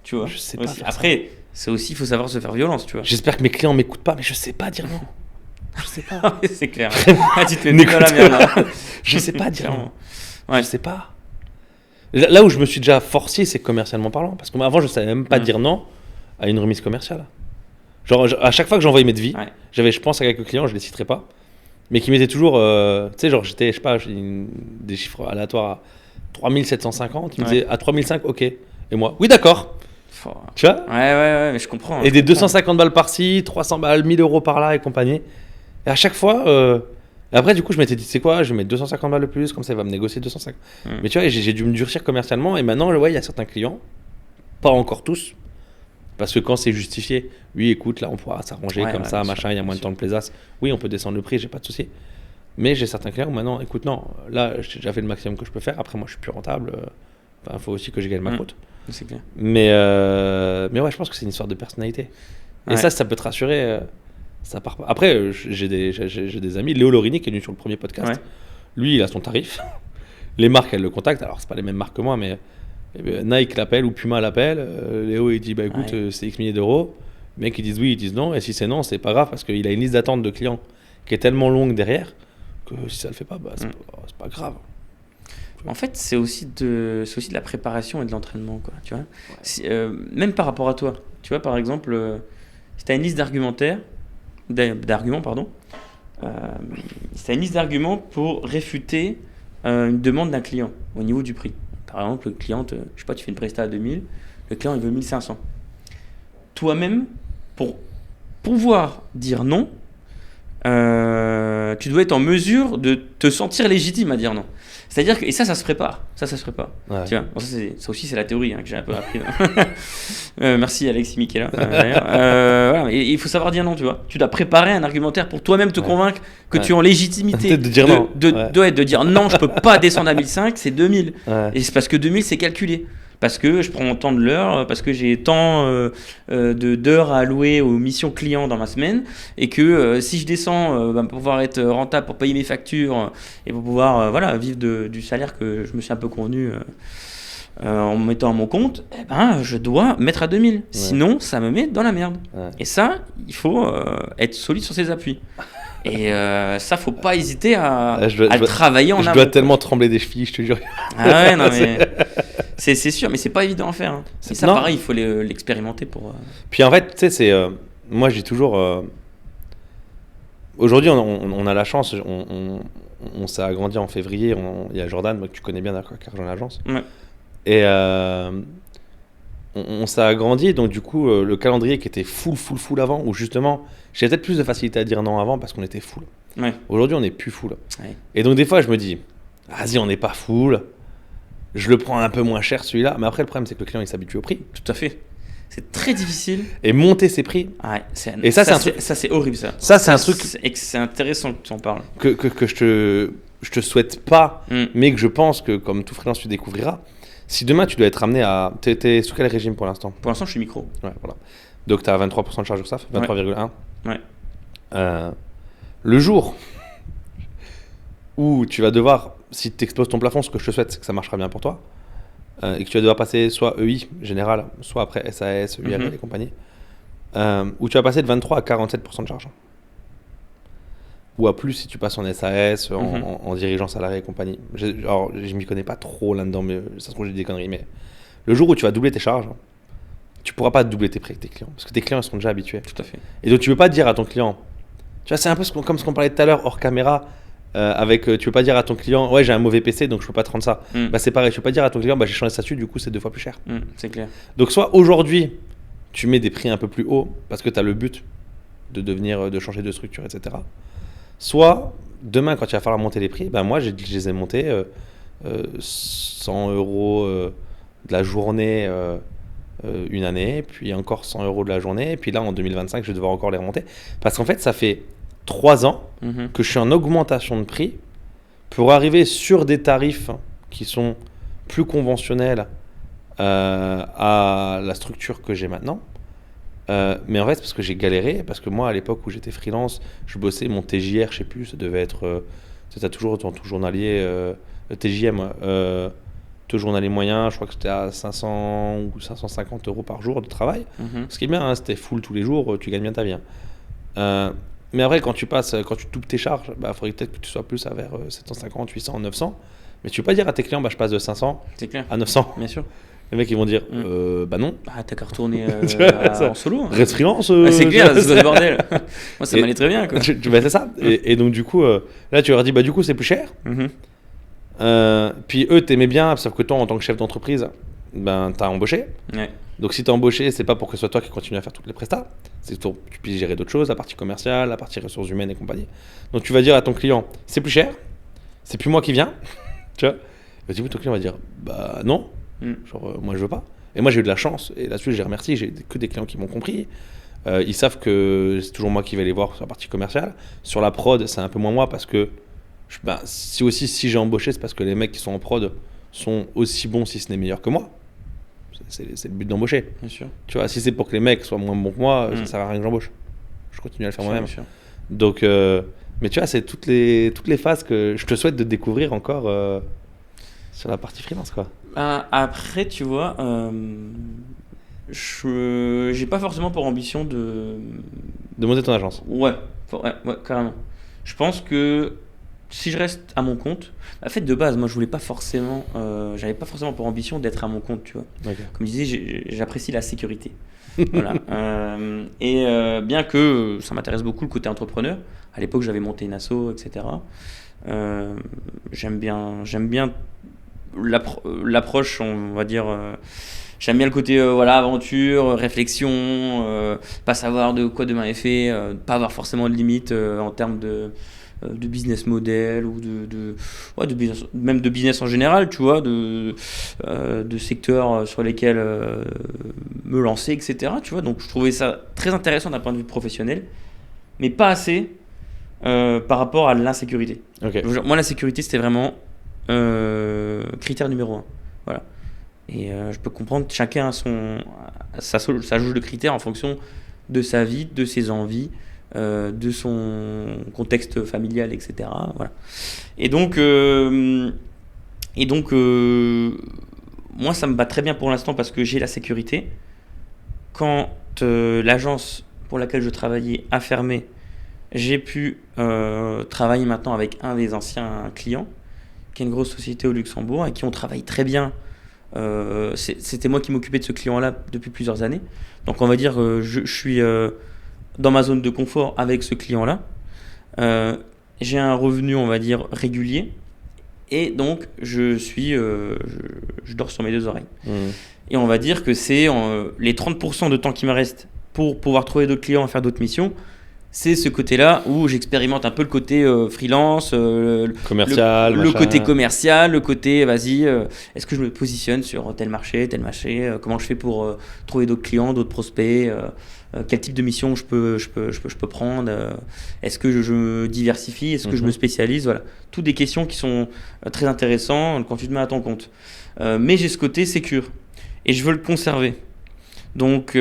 Tu vois. Je sais pas. Après, c'est aussi, il faut savoir se faire violence, tu vois. J'espère que mes clients m'écoutent pas, mais je sais pas dire non. Je sais pas. C'est clair. Tu te mets dans la merde là. Je sais pas dire non. Je sais pas. Là où je me suis déjà forcé, c'est commercialement parlant. Parce qu'avant, je savais même pas dire non à une remise commerciale. Genre, à chaque fois que j'envoyais mes devis, j'avais, je pense, à quelques clients, je les citerai pas, mais qui mettaient toujours, tu sais, genre, j'étais, je sais pas, des chiffres aléatoires à 3750, ils me disaient à 3005, ok. Et moi, oui, d'accord. Tu vois ? Ouais, mais je comprends. Et des 250 balles par-ci, 300 balles, 1000 euros par-là et compagnie. Et à chaque fois, après, du coup, je m'étais dit, c'est quoi, je vais mettre 250 balles de plus, comme ça, il va me négocier 250. Mais tu vois, j'ai dû me durcir commercialement, et maintenant, ouais, il y a certains clients, pas encore tous, parce que quand c'est justifié, oui, écoute, là, on pourra s'arranger comme ça, machin, il y a moins de temps de plaisasse. Oui, on peut descendre le prix, j'ai pas de souci. Mais j'ai certains clients où maintenant, écoute, non, là, j'ai déjà fait le maximum que je peux faire. Après, moi, je suis plus rentable. Il faut aussi que je gagne ma croûte. C'est clair. Mais ouais, je pense que c'est une histoire de personnalité. Et ça peut te rassurer. Ça part pas. Après, j'ai des amis. Léo Lorini, qui est venu sur le premier podcast, lui, il a son tarif. Les marques, elles le contactent. Alors, c'est pas les mêmes marques que moi, mais Nike l'appelle ou Puma l'appelle. Léo, il dit, bah écoute, c'est X milliers d'euros. Les mecs, ils disent oui, ils disent non. Et si c'est non, c'est pas grave parce qu'il a une liste d'attente de clients qui est tellement longue derrière que si ça le fait pas, bah, c'est pas grave. En fait, c'est aussi de la préparation et de l'entraînement, quoi, tu vois. Même par rapport à toi. Tu vois, par exemple, si tu as une liste d'arguments, si tu as une liste d'arguments pour réfuter une demande d'un client au niveau du prix. Par exemple, le client, je sais pas, tu fais une presta à 2000, le client, il veut 1500. Toi-même, pour pouvoir dire non, tu dois être en mesure de te sentir légitime à dire non. C'est-à-dire que, et ça se prépare. Ça se prépare. Ouais. Tu vois, bon, ça aussi, c'est la théorie que j'ai un peu appris. Merci Alexis Michela. Voilà, il faut savoir dire non, tu vois. Tu dois préparer un argumentaire pour toi-même te convaincre que tu es en légitimité de dire non. De dire non, je peux pas descendre à 1005, c'est 2000. Et c'est parce que 2000, c'est calculé. Parce que je prends tant de l'heure, parce que j'ai tant d'heures à allouer aux missions clients dans ma semaine, et que si je descends pour pouvoir être rentable, pour payer mes factures, et pour pouvoir vivre du salaire que je me suis un peu convenu en me mettant à mon compte, je dois mettre à 2000. Sinon, ça me met dans la merde. Et ça, il faut être solide sur ses appuis. Et ça, faut pas hésiter à travailler en amont. Je dois tellement trembler des chevilles, je te jure. Ah ouais, non mais... C'est sûr, mais c'est pas évident à faire. Et ça, pareil, il faut l'expérimenter pour... Puis en fait, tu sais, c'est... moi, j'ai toujours... Aujourd'hui, on a la chance, on s'est agrandi en février. Il y a Jordan, que tu connais bien, d'accord, car j'en ai l'agence. Ouais. Et on s'est agrandi, donc du coup, le calendrier qui était full avant, où justement, j'avais peut-être plus de facilité à dire non avant parce qu'on était full. Ouais. Aujourd'hui, on n'est plus full. Ouais. Et donc des fois, je me dis, vas-y, on n'est pas full. Je le prends un peu moins cher celui-là, mais après le problème c'est que le client il s'habitue au prix. Tout à fait. C'est très difficile. Et monter ses prix. Ouais, et ça c'est un truc. Ça c'est horrible ça. Ça c'est un truc. C'est intéressant que tu en parles. Que je te souhaite pas, mais que je pense que comme tout freelance tu découvriras. Si demain tu dois être amené à, t'es sous quel régime pour l'instant ? Pour l'instant je suis micro. Ouais, voilà. Donc tu as 23% de charge URSSAF, 23,1. Ouais. Le jour où tu vas devoir, si tu exploses ton plafond, ce que je te souhaite, c'est que ça marchera bien pour toi, et que tu vas devoir passer soit EI général, soit après SAS, URL et compagnie, où tu vas passer de 23 à 47% de charge. Ou à plus si tu passes en SAS, en dirigeant salarié et compagnie. Alors, je m'y connais pas trop là-dedans, mais ça se trouve, j'ai des conneries. Mais le jour où tu vas doubler tes charges, tu pourras pas doubler tes prix avec tes clients. Parce que tes clients, ils seront déjà habitués. Tout à fait. Et donc, tu peux pas dire à ton client, tu vois, c'est un peu comme ce qu'on parlait tout à l'heure hors caméra. Tu peux pas dire à ton client, ouais, j'ai un mauvais PC, donc je peux pas te rendre ça. Bah, c'est pareil, tu peux pas dire à ton client, bah, j'ai changé de statut, du coup, c'est 2 fois plus cher. C'est clair. Donc, soit aujourd'hui, tu mets des prix un peu plus hauts parce que tu as le but de changer de structure, etc. Soit, demain, quand il va falloir monter les prix, bah, moi, je les ai montés 100 euros de la journée une année, puis encore 100 euros de la journée, et puis là, en 2025, je vais devoir encore les remonter. Parce qu'en fait, ça fait 3 ans que je suis en augmentation de prix pour arriver sur des tarifs qui sont plus conventionnels à la structure que j'ai maintenant. Mais en fait, c'est parce que j'ai galéré, parce que moi, à l'époque où j'étais freelance, je bossais, mon TJR, je sais plus, ça devait être... tu as toujours ton journalier, TJM, ton journalier moyen, je crois que c'était à 500 ou 550 euros par jour de travail. Ce qui est bien, hein, c'était full tous les jours, tu gagnes bien ta vie. Mais après, quand tu doubles tes charges, bah, faudrait peut-être que tu sois plus à vers 750, 800, 900. Mais tu peux pas dire à tes clients, bah, je passe de 500 à 900. Bien sûr. Les mecs, ils vont dire, bah non. Ah, t'as qu'à retourner en solo. Reste freelance. C'est clair, c'est le bordel. Moi, ça m'allait très bien, quoi. Bah, c'est ça. Et donc, du coup, là, tu leur dis, bah, du coup, c'est plus cher. Puis eux, t'aimais bien, sauf que toi, en tant que chef d'entreprise, ben, t'as embauché. Ouais. Donc, si t'as embauché, c'est pas pour que ce soit toi qui continue à faire toutes les prestats. C'est pour que tu puisses gérer d'autres choses, la partie commerciale, la partie ressources humaines et compagnie. Donc, tu vas dire à ton client, c'est plus cher, c'est plus moi qui viens. Tu vois. Et du coup, ton client va dire, bah non. Genre, moi je veux pas. Et moi j'ai eu de la chance, et là-dessus je les remercie, j'ai que des clients qui m'ont compris. Ils savent que c'est toujours moi qui vais les voir sur la partie commerciale. Sur la prod, c'est un peu moins moi parce que si j'ai embauché, c'est parce que les mecs qui sont en prod sont aussi bons, si ce n'est meilleurs que moi. C'est le but d'embaucher. Bien sûr. Tu vois, si c'est pour que les mecs soient moins bons que moi, ça sert à rien que j'embauche. Je continue à le faire moi-même. Bien sûr. Donc, mais tu vois, c'est toutes les phases que je te souhaite de découvrir encore sur la partie freelance, quoi. Après, tu vois, j'ai pas forcément pour ambition de monter ton agence. Ouais, carrément. Je pense que si je reste à mon compte, en fait, de base, moi, j'avais pas forcément pour ambition d'être à mon compte, tu vois. Okay. Comme je disais, j'apprécie la sécurité. Voilà. Bien que ça m'intéresse beaucoup le côté entrepreneur. À l'époque, j'avais monté une asso, etc. J'aime bien l'approche, on va dire. J'aime bien le côté aventure, réflexion, pas savoir de quoi demain est fait, pas avoir forcément de limites en termes de business model ou de business, même de business en général, tu vois, de secteurs sur lesquels me lancer, etc. Tu vois, donc je trouvais ça très intéressant d'un point de vue professionnel, mais pas assez par rapport à l'insécurité. Okay. Moi, la sécurité, c'était vraiment critère numéro 1. Voilà. Et je peux comprendre, chacun a sa jauge de critères en fonction de sa vie, de ses envies, de son contexte familial, etc. Voilà. Et donc, moi, ça me va très bien pour l'instant parce que j'ai la sécurité. Quand l'agence pour laquelle je travaillais a fermé, j'ai pu travailler maintenant avec un des anciens clients, qui est une grosse société au Luxembourg, et qui on travaille très bien. C'était moi qui m'occupais de ce client-là depuis plusieurs années. Donc on va dire que je suis dans ma zone de confort avec ce client-là. J'ai un revenu, on va dire, régulier. Et donc je dors sur mes deux oreilles. Et on va dire que c'est les 30% de temps qui me reste pour pouvoir trouver d'autres clients et faire d'autres missions. C'est ce côté-là où j'expérimente un peu le côté freelance, commercial, le côté commercial, le côté vas-y, est-ce que je me positionne sur tel marché, comment je fais pour trouver d'autres clients, d'autres prospects, quel type de mission je peux prendre, est-ce que je me diversifie, est-ce que je me spécialise, voilà. Toutes des questions qui sont très intéressantes quand tu te mets à ton compte. Mais j'ai ce côté sécure et je veux le conserver. Donc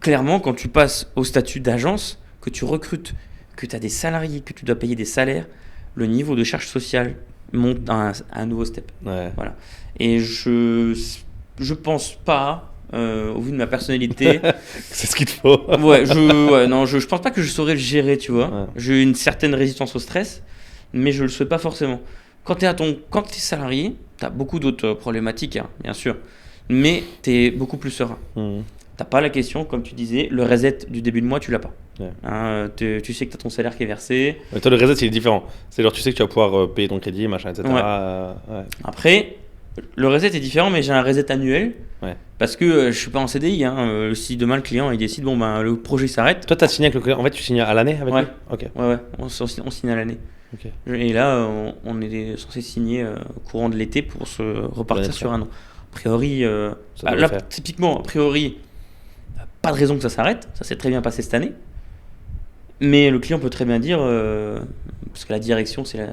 clairement, quand tu passes au statut d'agence, que tu recrutes, que tu as des salariés, que tu dois payer des salaires, le niveau de charge sociale monte à un nouveau step. Ouais. Voilà. Et je pense pas au vu de ma personnalité. C'est ce qu'il te faut. Non, je pense pas que je saurais le gérer, tu vois. Ouais. J'ai une certaine résistance au stress, mais je le souhaite pas forcément. Quand t'es salarié, t'as beaucoup d'autres problématiques, hein, bien sûr, mais t'es beaucoup plus serein. T'as pas la question, comme tu disais, le reset du début de mois, tu l'as pas. Ouais. Hein, tu sais que t'as ton salaire qui est versé. Mais toi, le reset, il est différent. C'est genre, tu sais que tu vas pouvoir payer ton crédit, machin, etc. Ouais. Ouais. Après, le reset est différent, mais j'ai un reset annuel. Ouais. Parce que je suis pas en CDI. Hein, si demain le client il décide, bon ben le projet s'arrête. Toi, t'as signé avec le client. En fait, tu signes à l'année avec Ouais. lui. Ok. Ouais, on signe à l'année. Ok. Et là, on est censé signer au courant de l'été pour se repartir Honnêtement. sur un an. A priori, Ça doit là, le faire. typiquement, a priori, pas de raison que ça s'arrête. Ça s'est très bien passé cette année. Mais le client peut très bien dire, parce que la direction, c'est la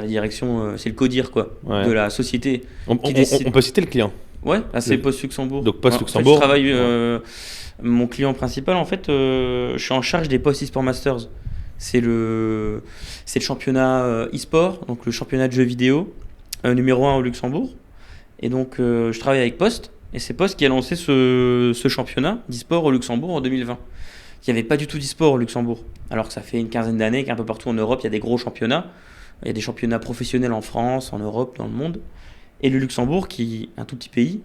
direction, c'est le CODIR quoi, Ouais. de la société. On peut citer le client. Ouais, là c'est Le- Post Luxembourg. Donc, Post En fait, Luxembourg. je travaille, mon client principal en fait, je suis en charge des Post eSport Masters. C'est le championnat e-sport, donc le championnat de jeux vidéo numéro 1 au Luxembourg. Et donc je travaille avec Post, et c'est Post qui a lancé ce championnat d'e-sport au Luxembourg en 2020. Il n'y avait pas du tout d'e-sport au Luxembourg, alors que ça fait une quinzaine d'années qu'un peu partout en Europe, il y a des gros championnats. Il y a des championnats professionnels en France, en Europe, dans le monde. Et le Luxembourg, qui est un tout petit pays,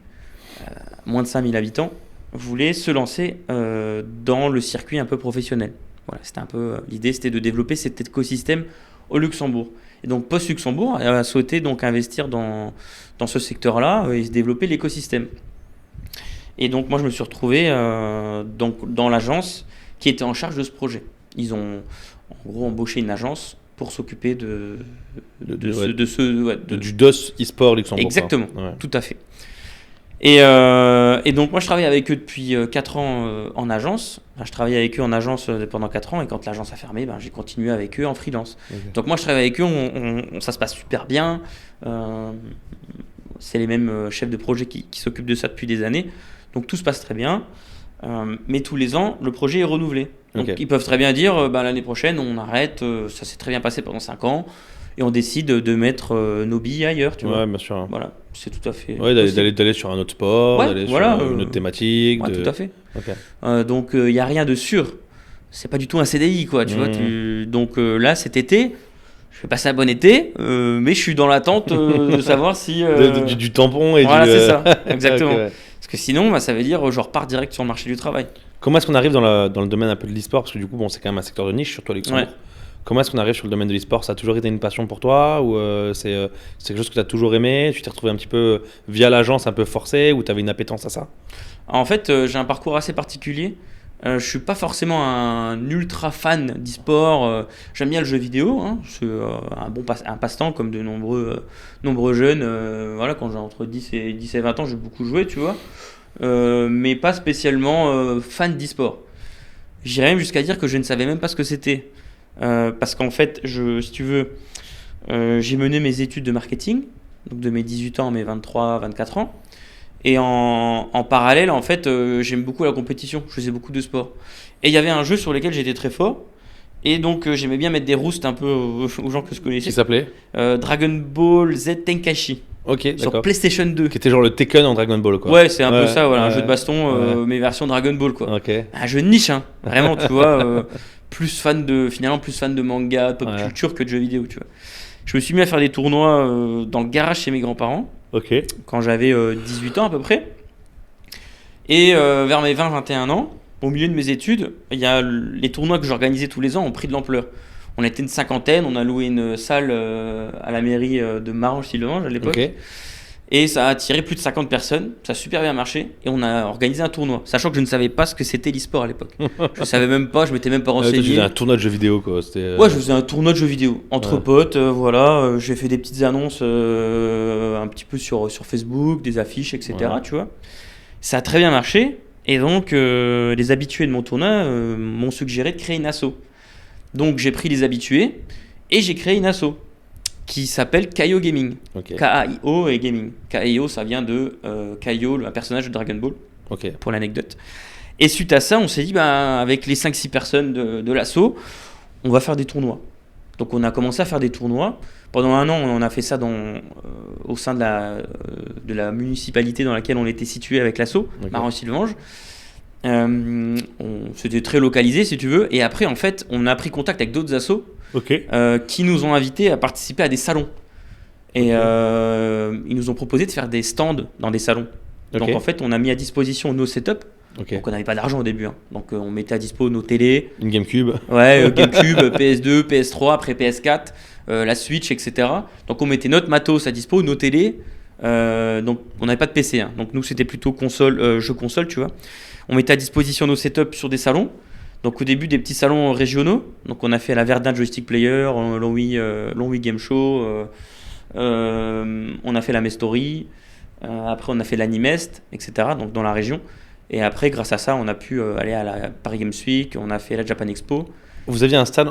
moins de 5000 habitants, voulait se lancer dans le circuit un peu professionnel. Voilà, c'était un peu l'idée, c'était de développer cet écosystème au Luxembourg. Et donc Post Luxembourg a souhaité donc investir dans ce secteur-là et se développer l'écosystème. Et donc moi je me suis retrouvé dans l'agence qui était en charge de ce projet. Ils ont en gros embauché une agence pour s'occuper du DOS e-sport Luxembourg. Exactement, quoi. Ouais. tout à fait. Et donc moi je travaille avec eux depuis 4 ans en agence. Enfin, je travaillais avec eux en agence pendant 4 ans, et quand l'agence a fermé, j'ai continué avec eux en freelance. Ok. Donc moi je travaille avec eux, ça se passe super bien. C'est les mêmes chefs de projet qui s'occupent de ça depuis des années. Donc tout se passe très bien. Mais tous les ans, le projet est renouvelé. Donc Ok. ils peuvent très bien dire, l'année prochaine, on arrête, ça s'est très bien passé pendant 5 ans, et on décide de mettre nos billes ailleurs, tu vois. Ouais, bien sûr. Voilà, c'est tout à fait Ouais, possible. d'aller sur un autre sport, Ouais, d'aller voilà, sur une autre thématique. Ouais, tout à fait. Ok. Donc il n'y a rien de sûr. C'est pas du tout un CDI, quoi, tu vois. Donc là, cet été, je vais passer un bon été, mais je suis dans l'attente de savoir si... Du tampon et voilà, du. c'est ça, exactement. Ok, ouais. Parce que sinon, ça veut dire je repars direct sur le marché du travail. Comment est-ce qu'on arrive dans le domaine un peu de l'e-sport? Parce que du coup, bon, c'est quand même un secteur de niche, surtout à Luxembourg. Ouais. Comment est-ce qu'on arrive sur le domaine de l'e-sport? Ça a toujours été une passion pour toi? Ou c'est quelque chose que tu as toujours aimé? Tu t'es retrouvé un petit peu via l'agence, un peu forcé? Ou tu avais une appétence à ça? En fait, j'ai un parcours assez particulier. Je suis pas forcément un ultra fan d'e-sport. J'aime bien le jeu vidéo. Hein. C'est un passe-temps comme de nombreux jeunes. Voilà, quand j'ai entre 10 et 20 ans, j'ai beaucoup joué, tu vois. Mais pas spécialement fan d'e-sport. J'irais même jusqu'à dire que je ne savais même pas ce que c'était. Parce qu'en fait, si tu veux, j'ai mené mes études de marketing, donc de mes 18 ans à mes 23, 24 ans. Et en parallèle, en fait, j'aime beaucoup la compétition. Je faisais beaucoup de sport. Et il y avait un jeu sur lequel j'étais très fort. Et donc, j'aimais bien mettre des roustes un peu aux gens que je Qui connaissais. s'appelait? Dragon Ball Z Tenkaichi. Ok, Sur d'accord. PlayStation 2. Qui était genre le Tekken en Dragon Ball, quoi. Ouais, c'est un peu Ouais, ça, voilà, un ouais, jeu de baston, ouais. mais version Dragon Ball, quoi. Ok. Un jeu de niche, hein. Vraiment, tu vois, plus fan de manga, de pop Ouais. culture que de jeux vidéo, tu vois. Je me suis mis à faire des tournois dans le garage chez mes grands-parents, Ok. quand j'avais 18 ans à peu près. Et vers mes 20-21 ans, au milieu de mes études, il y a les tournois que j'organisais tous les ans ont pris de l'ampleur. On était une cinquantaine, on a loué une salle à la mairie de Marange-Sylvange à l'époque. Ok. Et ça a attiré plus de 50 personnes, ça a super bien marché, et on a organisé un tournoi, sachant que je ne savais pas ce que c'était l'e-sport à l'époque. Je savais même pas, je m'étais même pas Toi, tu renseigné. faisais un tournoi de jeux vidéo, quoi. C'était. Ouais, je faisais un tournoi de jeux vidéo entre Ouais. potes, voilà. J'ai fait des petites annonces un petit peu sur Facebook, des affiches, etc. Ouais. Tu vois. Ça a très bien marché, et donc les habitués de mon tournoi m'ont suggéré de créer une asso. Donc j'ai pris les habitués et j'ai créé une asso qui s'appelle Kaio Gaming. Ok. K-A-I-O et Gaming. Kaio, ça vient de Kaio, un personnage de Dragon Ball, Ok. pour l'anecdote. Et suite à ça, on s'est dit, avec les 5-6 personnes de l'asso, on va faire des tournois. Donc on a commencé à faire des tournois. Pendant un an, on a fait ça au sein de de la municipalité dans laquelle on était situé avec l'asso, Ok. Maran-Sylvange. C'était très localisé si tu veux, et après en fait on a pris contact avec d'autres assos Ok. qui nous ont invités à participer à des salons. Et ils nous ont proposé de faire des stands dans des salons. Donc Ok. en fait on a mis à disposition nos setups. Ok. Donc on n'avait pas d'argent au début, hein. Donc on mettait à dispo nos télés, Une GameCube. ouais, GameCube, PS2, PS3, après PS4, la Switch, etc. Donc on mettait notre matos à dispo, nos télés. Donc on n'avait pas de PC, hein. Donc nous c'était plutôt console, jeux console, tu vois. On mettait à disposition nos setups sur des salons. Donc au début des petits salons régionaux. Donc on a fait la Verdun Joystick Player, Longwy Game Show. On a fait la Mestory. Après on a fait l'Animest, etc. Donc dans la région. Et après, grâce à ça, on a pu aller à la Paris Games Week, on a fait la Japan Expo. Vous aviez un stand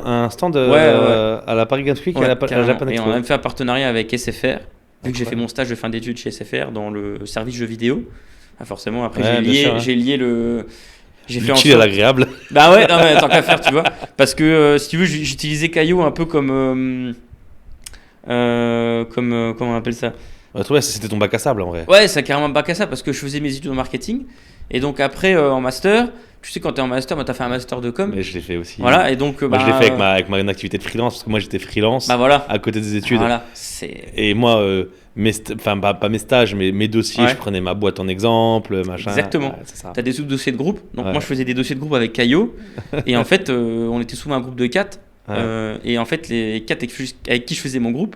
Ouais. à la Paris Games Week et Ouais, à la carrément. Japan Et Expo. on a même fait un partenariat avec SFR, vu que j'ai Incroyable. fait mon stage de fin d'études chez SFR dans le service jeux vidéo. Ah, forcément, après Ouais, bien sûr, hein. j'ai lié le. J'ai fait en L'utile à sorte. l'agréable. Bah ouais, non, mais tant qu'à faire, tu vois. Parce que si tu veux, j'utilisais Caillou un peu comme. Comment on appelle ça? Ouais, c'était ton bac à sable en vrai. Ouais, c'est carrément bac à ça parce que je faisais mes études en marketing. Et donc après, en master, tu sais, quand t'es en master, moi, t'as fait un master de com. Mais je l'ai fait aussi. Voilà, et donc. Moi, je l'ai fait avec ma activité de freelance, parce que moi j'étais freelance Bah voilà. à côté des études. Voilà, c'est. Et moi, enfin pas mes stages, mais mes dossiers, Ouais. je prenais ma boîte en exemple, machin. Exactement. Ouais, c'est ça. T'as des sous-dossiers de groupe. Donc Ouais. moi, je faisais des dossiers de groupe avec Caillot. Et en fait, on était souvent un groupe de 4. Ouais. Et en fait, les 4 avec qui je faisais mon groupe,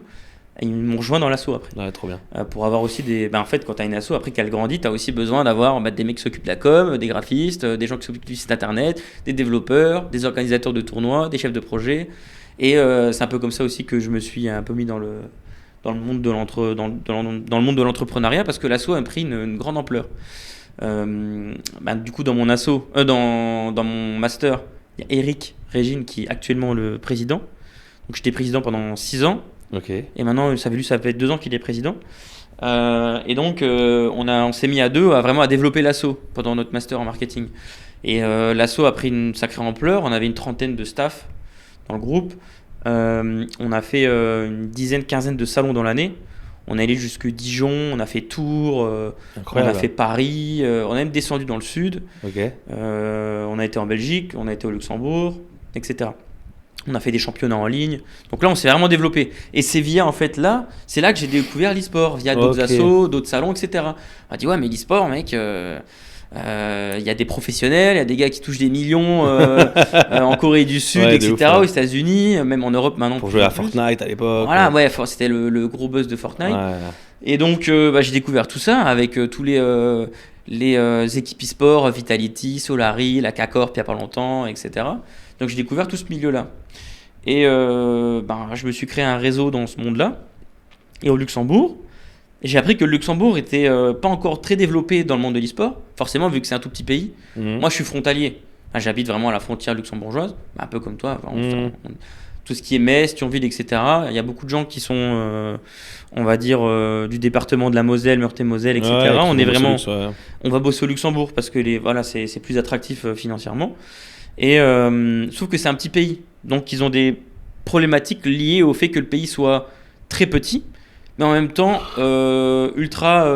ils m'ont rejoint dans l'asso après. Ouais, trop bien. Pour avoir aussi des. En fait, quand t'as une asso, après qu'elle grandit, t'as aussi besoin d'avoir des mecs qui s'occupent de la com, des graphistes, des gens qui s'occupent du site internet, des développeurs, des organisateurs de tournois, des chefs de projet. Et c'est un peu comme ça aussi que je me suis un peu mis dans le monde de dans le monde de l'entrepreneuriat parce que l'asso a pris une grande ampleur. Du coup, dans mon asso, dans mon master, il y a Eric Régine qui est actuellement le président. Donc j'étais président pendant 6 ans. Ok. Et maintenant, ça fait 2 ans qu'il est président. Et donc, on s'est mis à deux vraiment à développer l'asso pendant notre master en marketing. Et l'asso a pris une sacrée ampleur. On avait une trentaine de staff dans le groupe. On a fait une quinzaine de salons dans l'année. On est allé jusque Dijon, on a fait Tours, on Incroyable. a fait Paris, on a même descendu dans le sud. Ok. On a été en Belgique, on a été au Luxembourg, etc. On a fait des championnats en ligne. Donc là, on s'est vraiment développé. Et c'est c'est là que j'ai découvert l'e-sport, via d'autres Ok. assos, d'autres salons, etc. On a dit, ouais, mais l'e-sport, mec, il y a des professionnels, il y a des gars qui touchent des millions en Corée du Sud, Ouais, de etc., ouf, ouais. aux États-Unis, même en Europe maintenant. Pour plus jouer à en plus. Fortnite à l'époque. Voilà, ouais, c'était le gros buzz de Fortnite. Ouais. Et donc, j'ai découvert tout ça avec tous les équipes e-sport, Vitality, Solari, la K-Corp il n'y a pas longtemps, etc. Donc, j'ai découvert tout ce milieu-là. Et je me suis créé un réseau dans ce monde-là. Et au Luxembourg, j'ai appris que le Luxembourg était pas encore très développé dans le monde de l'e-sport. Forcément, vu que c'est un tout petit pays. Mhm. Moi, je suis frontalier. Enfin, j'habite vraiment à la frontière luxembourgeoise, un peu comme toi. Enfin, tout ce qui est Metz, Thionville, etc. Il y a beaucoup de gens qui sont, on va dire, du département de la Moselle, Meurthe-et-Moselle, etc. Ouais, On qui est vont vraiment, bosser au luxe, ouais. on va bosser au Luxembourg parce que c'est plus attractif financièrement. Et sauf que c'est un petit pays, donc ils ont des problématiques liées au fait que le pays soit très petit, mais en même temps ultra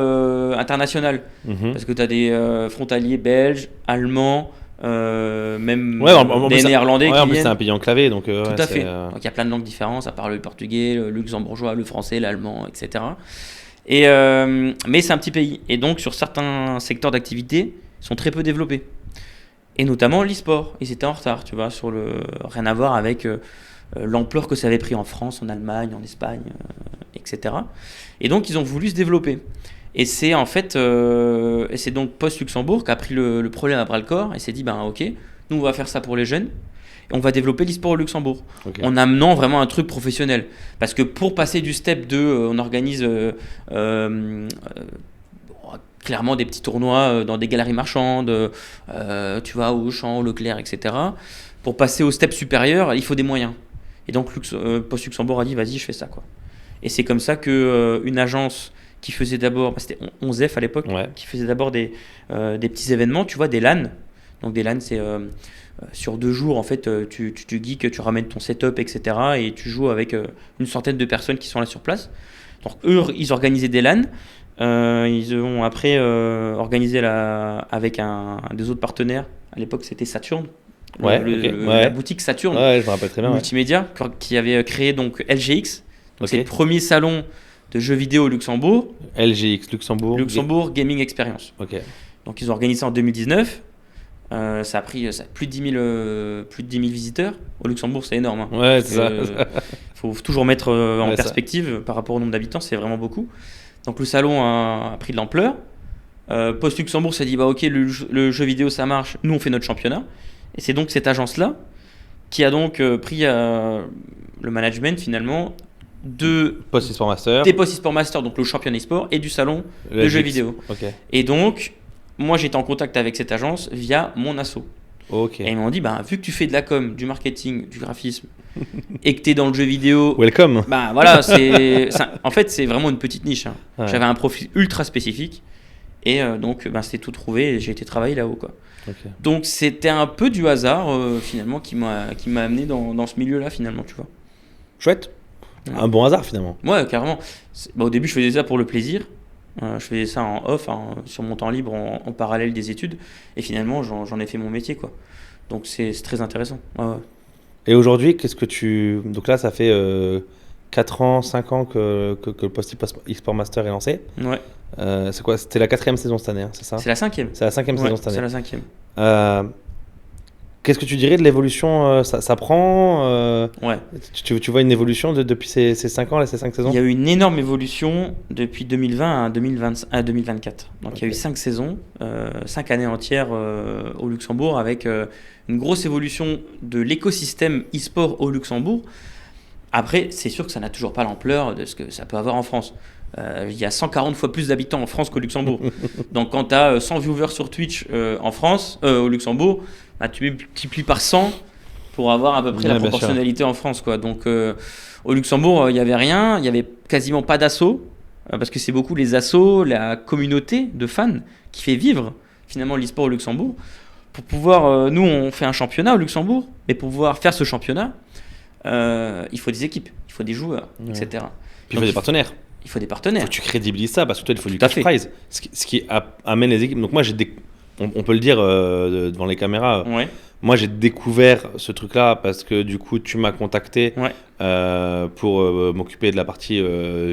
international. Mhm. Parce que tu as des frontaliers belges, allemands, même Ouais, en des plus, néerlandais ouais, qui en plus, viennent. c'est un pays enclavé, donc. Tout ouais, à c'est, fait. Donc il y a plein de langues différentes, à part le portugais, le luxembourgeois, le français, l'allemand, etc. Et, mais c'est un petit pays. Et donc sur certains secteurs d'activité, ils sont très peu développés. Et notamment l'e-sport. Ils étaient en retard, tu vois, rien à voir avec l'ampleur que ça avait pris en France, en Allemagne, en Espagne, etc. Et donc ils ont voulu se développer. Et c'est en fait, et c'est donc Post-Luxembourg qui a pris le problème à bras le corps et s'est dit, ok, nous on va faire ça pour les jeunes et on va développer l'e-sport au Luxembourg Ok. en amenant vraiment un truc professionnel. Parce que pour passer du step de, on organise clairement des petits tournois dans des galeries marchandes, tu vois, au Auchan, au Leclerc, etc. Pour passer au step supérieur, il faut des moyens. Et donc Post-Luxembourg a dit, vas-y, je fais ça, quoi. Et c'est comme ça que une agence qui faisait d'abord, c'était 11F à l'époque, Ouais. qui faisait d'abord des petits événements, tu vois, des LAN. Donc des LAN, c'est sur 2 jours, en fait, tu geeks, tu ramènes ton setup, etc. Et tu joues avec une centaine de personnes qui sont là sur place. Donc eux, ils organisaient des LAN. Ils ont après organisé avec des autres partenaires. À l'époque, c'était Saturn. Ouais, La boutique Saturn Ouais, je me rappelle très bien. multimédia qui avait créé donc LGX. Donc Ok. c'est le premier salon de jeux vidéo au Luxembourg. LGX, Luxembourg. Luxembourg Gaming Experience. Ok. Donc ils ont organisé ça en 2019. Ça a pris plus de 10 000 visiteurs. Au Luxembourg, c'est énorme. Hein. Ouais, c'est ça. Faut toujours mettre en Ouais, ça. perspective par rapport au nombre d'habitants, c'est vraiment beaucoup. Donc le salon a pris de l'ampleur. Post-Luxembourg s'est dit bah ok, le jeu vidéo ça marche, nous on fait notre championnat. Et c'est donc cette agence-là qui a donc pris le management finalement de Post eSport Master. des Post eSport Master, donc le championnat e-sport, et du salon Le de jeux LGX. vidéo. Ok. Et donc, moi j'étais en contact avec cette agence via mon asso. Ok. Et ils m'ont dit, bah, vu que tu fais de la com, du marketing, du graphisme, et que tu es dans le jeu vidéo, Welcome. bah voilà, en fait c'est vraiment une petite niche. Hein. Ouais. J'avais un profil ultra spécifique, et donc bah, c'était tout trouvé, et j'ai été travailler là-haut, quoi. Ok. Donc c'était un peu du hasard finalement qui m'a amené dans ce milieu-là finalement, tu vois. Chouette. Ouais. Un bon hasard finalement. Ouais, carrément. Bah, au début, je faisais ça pour le plaisir. Je faisais ça en off, sur mon temps libre, en parallèle des études. Et finalement, j'en ai fait mon métier, quoi. Donc, c'est très intéressant. Ouais, ouais. Et aujourd'hui, qu'est-ce que tu. Donc là, ça fait 4 ans, 5 ans que le Post eSport Master est lancé. Ouais. C'est quoi? C'était la 4e saison cette année, hein, c'est ça? C'est la 5e. C'est la 5e Ouais, saison cette c'est année. la 5e. Qu'est-ce que tu dirais de l'évolution? Ça prend Ouais. tu vois une évolution depuis ces 5 ans, là, ces 5 saisons? Il y a eu une énorme évolution depuis 2020 à 2024. Donc, il y a eu 5 saisons, 5 années entières au Luxembourg, avec une grosse évolution de l'écosystème e-sport au Luxembourg. Après, c'est sûr que ça n'a toujours pas l'ampleur de ce que ça peut avoir en France. Il y a 140 fois plus d'habitants en France qu'au Luxembourg. Donc, quand tu as 100 viewers sur Twitch en France, au Luxembourg, bah, tu multiplies par 100 pour avoir à peu près Ouais, la bien proportionnalité en France, quoi. Donc, au Luxembourg, il n'y avait rien, il n'y avait quasiment pas d'assaut, parce que c'est beaucoup les assos, la communauté de fans qui fait vivre finalement l'e-sport au Luxembourg. Pour pouvoir, nous, on fait un championnat au Luxembourg, mais pour pouvoir faire ce championnat, il faut des équipes, il faut des joueurs, Ouais. etc. Puis il Donc, faut des partenaires. Il faut des Il partenaires. faut que tu crédibilises ça parce que toi, il faut du Tout à cash fait. prize. Ce qui amène les équipes. Donc moi, on peut le dire devant les caméras. Ouais, Moi, j'ai découvert ce truc-là parce que du coup, tu m'as contacté ouais, pour m'occuper de la partie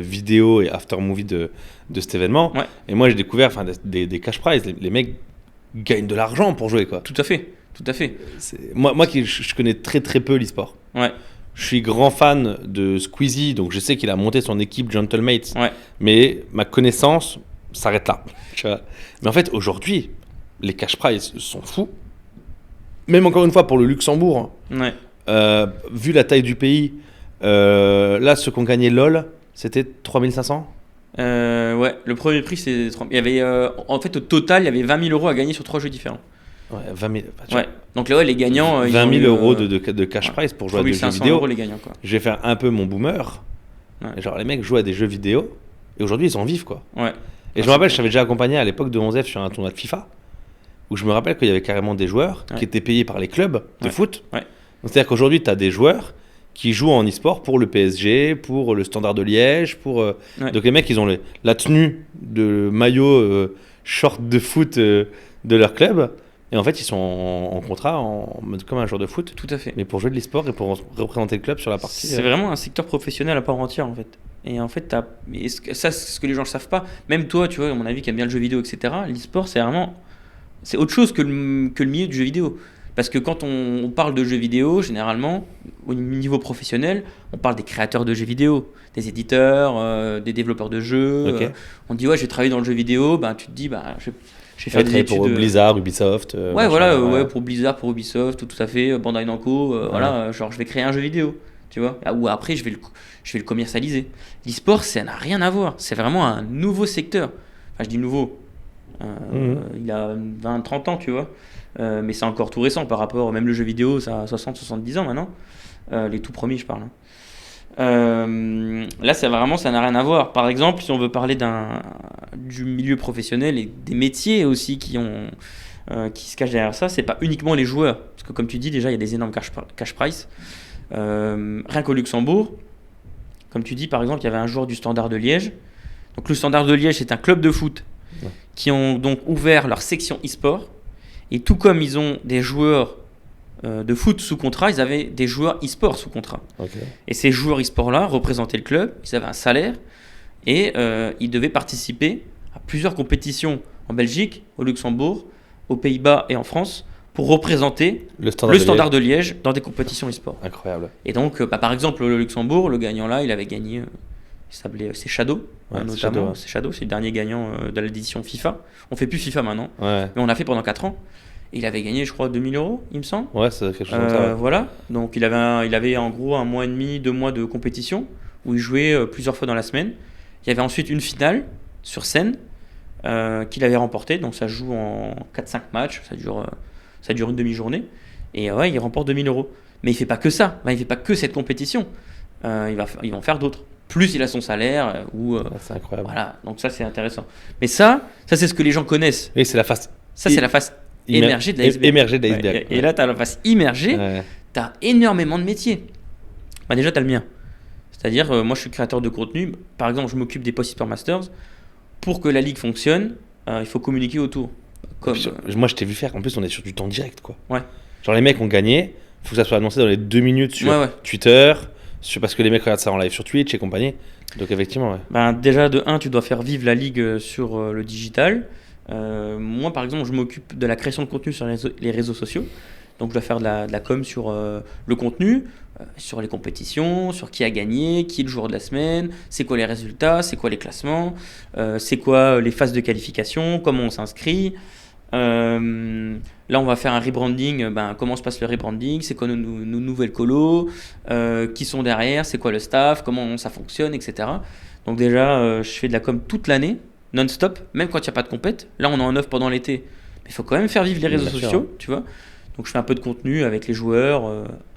vidéo et after movie de cet événement. Ouais. Et moi, j'ai découvert des cash prizes. Les mecs gagnent de l'argent pour jouer, quoi. tout à fait, tout à fait. Moi qui je connais très très peu l'e-sport. Ouais, Je suis grand fan de Squeezie, donc je sais qu'il a monté son équipe Gentlemates. ouais, Mais ma connaissance s'arrête là. Tu vois. Mais en fait, aujourd'hui, les cash prizes sont fous. Même encore une fois pour le Luxembourg, ouais. vu la taille du pays, là, ceux qui ont gagné LOL, c'était 3500. Ouais, le premier prix, c'est. Il y avait, en fait, au total, il y avait 20 000 euros à gagner sur 3 jeux différents. Ouais, 20 000, tu vois, Ouais. Donc là, ouais, les gagnants. ils 20 ont 000 eu, euros de cash ouais, prize pour jouer à des jeux 3500 vidéo. euros les gagnants, quoi. Je vais faire un peu mon boomer. Ouais. Et genre, les mecs jouent à des jeux vidéo et aujourd'hui, ils en vivent, quoi. Ouais. Et je me rappelle, je t'avais déjà accompagné à l'époque de 11F sur un tournoi de FIFA où je me rappelle qu'il y avait carrément des joueurs Ouais. qui étaient payés par les clubs de Ouais. foot. Ouais. Donc, c'est-à-dire qu'aujourd'hui, tu as des joueurs qui jouent en e-sport pour le PSG, pour le Standard de Liège, pour Ouais. donc les mecs ils ont la tenue de maillot short de foot de leur club et en fait ils sont en contrat en mode comme un joueur de foot Tout à fait. mais pour jouer de l'e-sport et pour représenter le club sur la partie C'est vraiment un secteur professionnel à part entière, en fait. Et en fait, ça, c'est ce que les gens ne savent pas. Même toi, tu vois, à mon avis, qui aime bien le jeu vidéo, etc., l'e-sport, c'est vraiment. C'est autre chose que le milieu du jeu vidéo. Parce que quand on parle de jeux vidéo, généralement, au niveau professionnel, on parle des créateurs de jeux vidéo, des éditeurs, des développeurs de jeux. Ok. On dit, ouais, je vais travailler dans le jeu vidéo. Ben, tu te dis, bah, je vais tu faire vas des travailler études. pour Blizzard, Ubisoft Ouais, machin, voilà, ouais, pour Blizzard, pour Ubisoft, tout à fait, Bandai Namco, Ouais. voilà, genre je vais créer un jeu vidéo, tu vois, ou après je vais le commercialiser. L'e-sport, ça n'a rien à voir, c'est vraiment un nouveau secteur. Enfin, je dis nouveau, il a 20-30 ans, tu vois, mais c'est encore tout récent par rapport, même le jeu vidéo, ça a 60-70 ans maintenant, les tout premiers, je parle. Hein. Là, ça n'a rien à voir. Par exemple, si on veut parler du milieu professionnel et des métiers aussi qui se cachent derrière ça, c'est pas uniquement les joueurs. Parce que comme tu dis, déjà, il y a des énormes cash prize. Rien qu'au Luxembourg, comme tu dis, par exemple, il y avait un joueur du Standard de Liège. Donc le Standard de Liège, c'est un club de foot Ouais. qui ont donc ouvert leur section e-sport. Et tout comme ils ont des joueurs de foot sous contrat, ils avaient des joueurs e-sport sous contrat. Ok. Et ces joueurs e-sport-là représentaient le club, ils avaient un salaire et ils devaient participer à plusieurs compétitions en Belgique, au Luxembourg, aux Pays-Bas et en France pour représenter Le le Standard de Liège dans des compétitions e-sport. Incroyable. Et donc, par exemple, le Luxembourg, le gagnant là, il avait gagné, il s'appelait, c'est Shadow, Ouais, c'est notamment. Shadow, ouais. C'est Shadow, c'est le dernier gagnant de l'édition FIFA. On fait plus FIFA maintenant, Ouais. mais on a fait pendant 4 ans. Et il avait gagné, je crois, 2000 €, il me semble. Ouais, c'est quelque chose comme ça. Ouais. Voilà, donc il avait en gros 1 mois et demi, 2 mois de compétition où il jouait plusieurs fois dans la semaine. Il y avait ensuite une finale sur scène qu'il avait remportée, donc ça joue en 4-5 matchs, ça dure une demi-journée. Et ouais, il remporte 2000 €. Mais il fait pas que ça, il fait pas que cette compétition. Il va en faire d'autres. Plus il a son salaire, C'est incroyable. voilà, donc ça c'est intéressant. Mais ça c'est ce que les gens connaissent. Et c'est la face Ça c'est la face émergée de l'iceberg. émergée de Ouais, l'iceberg. et là tu as la face immergée. Ouais. Tu as énormément de métiers. Déjà, tu as le mien. C'est-à-dire, moi, je suis créateur de contenu. Par exemple, je m'occupe des Post eSport Masters. Pour que la ligue fonctionne, il faut communiquer autour. Comme, Moi, je t'ai vu faire. En plus, on est sur du temps direct, quoi. Ouais. Genre, les mecs ont gagné. Faut que ça soit annoncé dans les 2 minutes sur Ouais. Twitter, parce que les mecs regardent ça en live sur Twitch et compagnie. Donc, effectivement, ouais. Déjà, de 1, tu dois faire vivre la ligue sur le digital. Moi, par exemple, je m'occupe de la création de contenu sur les réseaux sociaux. Donc, je dois faire de la com sur le contenu, sur les compétitions, sur qui a gagné, qui est le joueur de la semaine, c'est quoi les résultats, c'est quoi les classements, c'est quoi les phases de qualification, comment on s'inscrit. Là, on va faire un rebranding. Comment se passe le rebranding, c'est quoi nos nouvelles colos, qui sont derrière, c'est quoi le staff, comment ça fonctionne, etc. Donc, déjà, je fais de la com toute l'année, non-stop, même quand il n'y a pas de compète. Là, on est en off pendant l'été. Mais il faut quand même faire vivre les réseaux Bien sûr, sociaux, tu vois. Donc je fais un peu de contenu avec les joueurs,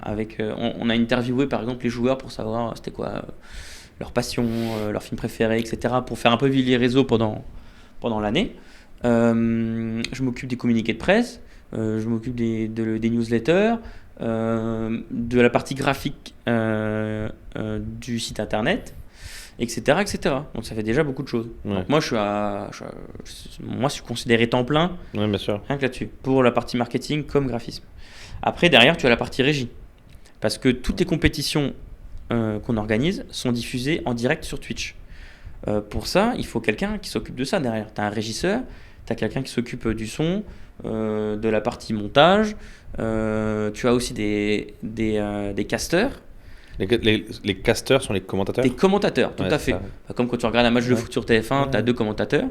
on a interviewé par exemple les joueurs pour savoir c'était quoi leur passion, leur film préféré, etc. pour faire un peu vivre les réseaux pendant l'année. Je m'occupe des communiqués de presse, je m'occupe des newsletters, de la partie graphique du site internet, etc., etc. Donc ça fait déjà beaucoup de choses. Ouais. Donc moi je suis considéré temps plein. Ouais, bien sûr. Rien que là-dessus, pour la partie marketing comme graphisme. Après, derrière, tu as la partie régie. Parce que toutes les compétitions qu'on organise sont diffusées en direct sur Twitch. Pour ça, il faut quelqu'un qui s'occupe de ça derrière. Tu as un régisseur, tu as quelqu'un qui s'occupe du son, de la partie montage. Tu as aussi des casteurs. Les casteurs sont les commentateurs. Des commentateurs, tout Ouais, à c'est fait. ça. Comme quand tu regardes un match de Ouais. foot sur TF1, tu as Ouais. 2 commentateurs.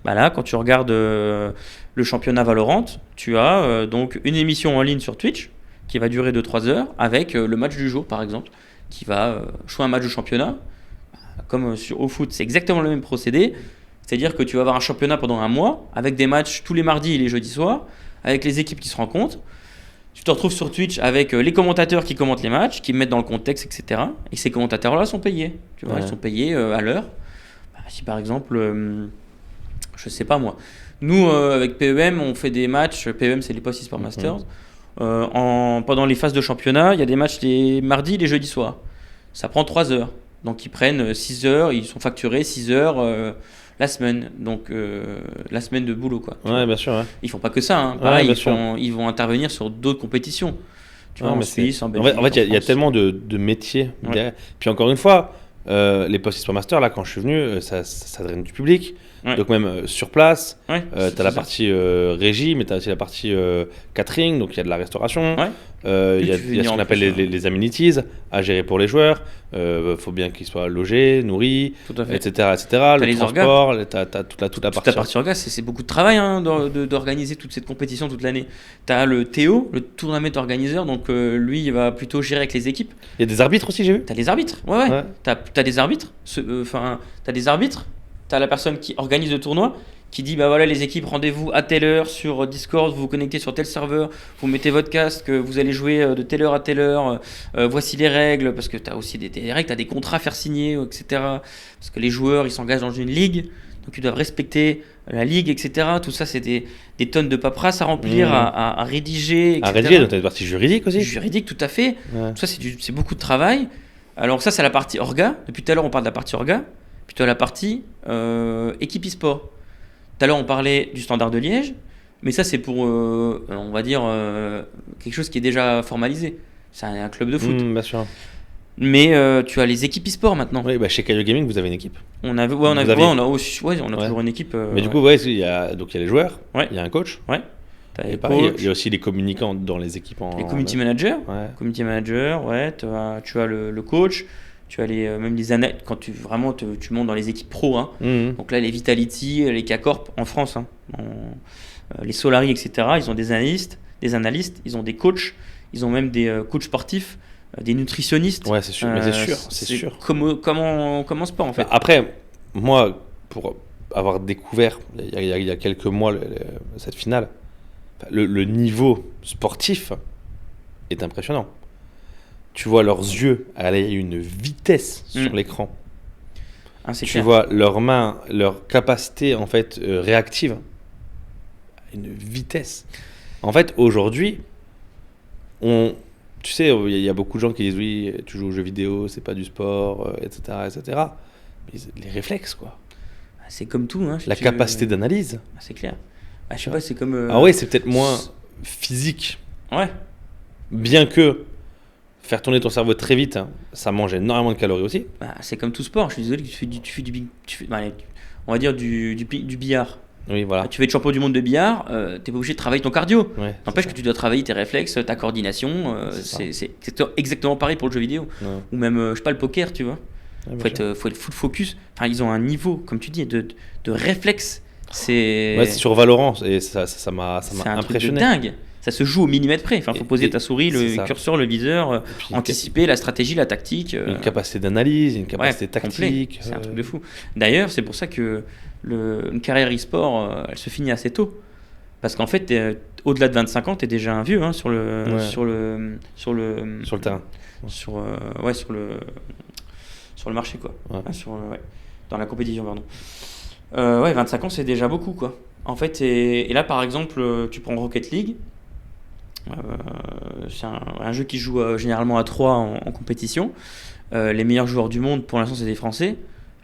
Là, quand tu regardes le championnat Valorant, tu as donc une émission en ligne sur Twitch qui va durer 2-3 heures avec le match du jour, par exemple, qui va jouer un match de championnat. Comme au foot, c'est exactement le même procédé. C'est-à-dire que tu vas avoir un championnat pendant un mois avec des matchs tous les mardis et les jeudis soirs, avec les équipes qui se rencontrent. Tu te retrouves sur Twitch avec les commentateurs qui commentent les matchs, qui mettent dans le contexte, etc. Et ces commentateurs-là sont payés. Tu vois, Ouais. ils sont payés à l'heure. Si par exemple, je sais pas moi, nous avec PEM, on fait des matchs. PEM, c'est les Post eSport Masters. Pendant les phases de championnat, il y a des matchs les mardis et les jeudis soirs. Ça prend 3 heures. Donc ils prennent 6 heures, ils sont facturés 6 heures la semaine. Donc la semaine de boulot, quoi. Ouais, bien sûr. Ouais. Ils font pas que ça, hein. Ouais, Pareil, bien ils vont intervenir sur d'autres compétitions. Tu vois, Ouais, en mais Suisse, en En Belgique. fait, il y a France. tellement de métiers Ouais. derrière. Puis encore une fois, les Post eSport Masters, là, quand je suis venu, ça draine du public. Ouais. Donc même sur place, Ouais, tu as c'est la ça. partie régie, mais tu as aussi la partie catering, donc il y a de la restauration. Ouais. Il y a tu veux il y a ce venir qu'on en appelle plus, les amenities à gérer pour les joueurs. Faut bien qu'ils soient logés, nourris, Tout à fait. etc. Le les transport, tu as toute la Toute partie. la partie orga, c'est beaucoup de travail hein, d'organiser toute cette compétition toute l'année. Tu as le Théo, le tournament organizer, donc lui, il va plutôt gérer avec les équipes. Il y a des arbitres aussi, j'ai vu. Tu as les arbitres, ouais. Ouais. Tu as des arbitres, tu as des arbitres, tu as la personne qui organise le tournoi, qui dit bah voilà les équipes, rendez-vous à telle heure sur Discord, vous vous connectez sur tel serveur, vous mettez votre casque, vous allez jouer de telle heure à telle heure, voici les règles, parce que tu as aussi des règles, tu as des contrats à faire signer, etc. Parce que les joueurs, ils s'engagent dans une ligue, donc ils doivent respecter la ligue, etc. Tout ça, c'est des tonnes de paperasse à remplir, à rédiger, etc. À rédiger, donc tu as une partie juridique aussi. Juridique, tout à fait. Ouais. Tout ça, c'est beaucoup de travail. Alors ça, c'est la partie orga. Depuis tout à l'heure, on parle de la partie orga. puis tu as la partie équipe e-sport. Tout à l'heure, on parlait du Standard de Liège, mais ça, c'est pour, on va dire, quelque chose qui est déjà formalisé. C'est un club de foot. Bien sûr. Mais tu as les équipes e-sport maintenant. Oui, chez Caillou Gaming, vous avez une équipe. On a toujours une équipe. Mais du coup, il y a les joueurs, il y a un coach. Ouais. Et pareil, il y a aussi les communicants dans les équipes. Les community managers. Ouais. Community manager, ouais. Tu as le coach. Tu as même les analystes. Quand tu montes dans les équipes pro. Hein. Donc là, les Vitality, les K-Corp en France. Hein. Les Solari, etc. Ils ont des analystes. Ils ont des coachs. Ils ont même des coachs sportifs. Des nutritionnistes. Ouais, c'est sûr. Mais c'est sûr. Comment sport en fait. Après, moi, pour avoir découvert il y a quelques mois cette finale, le niveau sportif est impressionnant. Tu vois leurs yeux aller à une vitesse sur l'écran. C'est tu clair. vois leurs mains, leur capacité en fait réactive, une vitesse. En fait, aujourd'hui, tu sais, il y a beaucoup de gens qui disent oui, tu joues aux jeux vidéo, c'est pas du sport, etc., etc. Mais les réflexes, quoi. C'est comme tout, hein. La capacité d'analyse. C'est clair. Je sais pas, c'est comme. Ah ouais, c'est peut-être moins physique. Ouais. Bien que faire tourner ton cerveau très vite, hein, ça mange énormément de calories aussi. C'est comme tout sport. Je suis désolé que on va dire du billard. Oui, voilà. Tu veux être champion du monde de billard, t'es pas obligé de travailler ton cardio. Ouais, N'empêche que tu dois travailler tes réflexes, ta coordination. C'est exactement pareil pour le jeu vidéo. Ouais. Ou même, je sais pas, le poker, tu vois. Ouais, faut être full focus. Enfin, ils ont un niveau, comme tu dis, de réflexe. C'est sur Valorant et ça m'a impressionné. Truc de dingue. Ça se joue au millimètre près. Enfin, faut poser ta souris, le curseur, le viseur, anticiper la stratégie, la tactique. Une capacité d'analyse, une capacité tactique. C'est un truc de fou. D'ailleurs, c'est pour ça que une carrière e-sport, elle se finit assez tôt. Parce qu'en fait, au-delà de 25 ans, tu es déjà un vieux sur le terrain. Sur le marché, quoi. Ouais. Dans la compétition, pardon. 25 ans, c'est déjà beaucoup, quoi. En fait, et là, par exemple, tu prends Rocket League. C'est un jeu qui joue généralement à 3 en compétition. Les meilleurs joueurs du monde, pour l'instant, c'est des Français.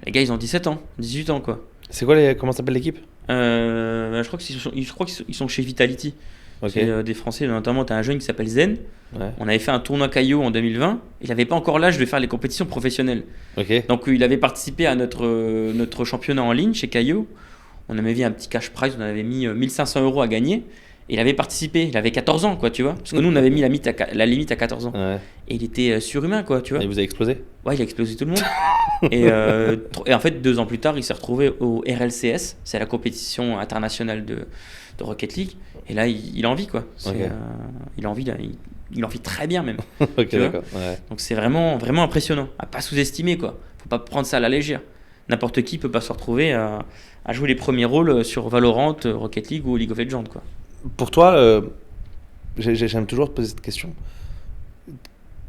Les gars, ils ont 17 ans, 18 ans, quoi. C'est quoi comment s'appelle l'équipe? Je crois qu'ils sont chez Vitality. Okay. C'est des Français, notamment, tu as un jeune qui s'appelle Zen. Ouais. On avait fait un tournoi Caillou en 2020. Il n'avait pas encore l'âge de faire les compétitions professionnelles. Okay. Donc, il avait participé à notre championnat en ligne chez Caillou. On avait mis un petit cash prize, on avait mis 1500 € à gagner. Et il avait participé, il avait 14 ans, quoi, tu vois. Parce que nous, on avait mis la limite à 14 ans. Ouais. Et il était surhumain, quoi, tu vois. Et vous avez explosé? Ouais, il a explosé tout le monde. et en fait, 2 ans plus tard, il s'est retrouvé au RLCS, c'est la compétition internationale de Rocket League. Et là, il en vit, quoi. Okay. Il en vit très bien, même. Ok, d'accord. Ouais. Donc c'est vraiment, vraiment impressionnant. À pas sous-estimer, quoi. Faut pas prendre ça à la légère. N'importe qui peut pas se retrouver à jouer les premiers rôles sur Valorant, Rocket League ou League of Legends, quoi. Pour toi, j'aime toujours te poser cette question.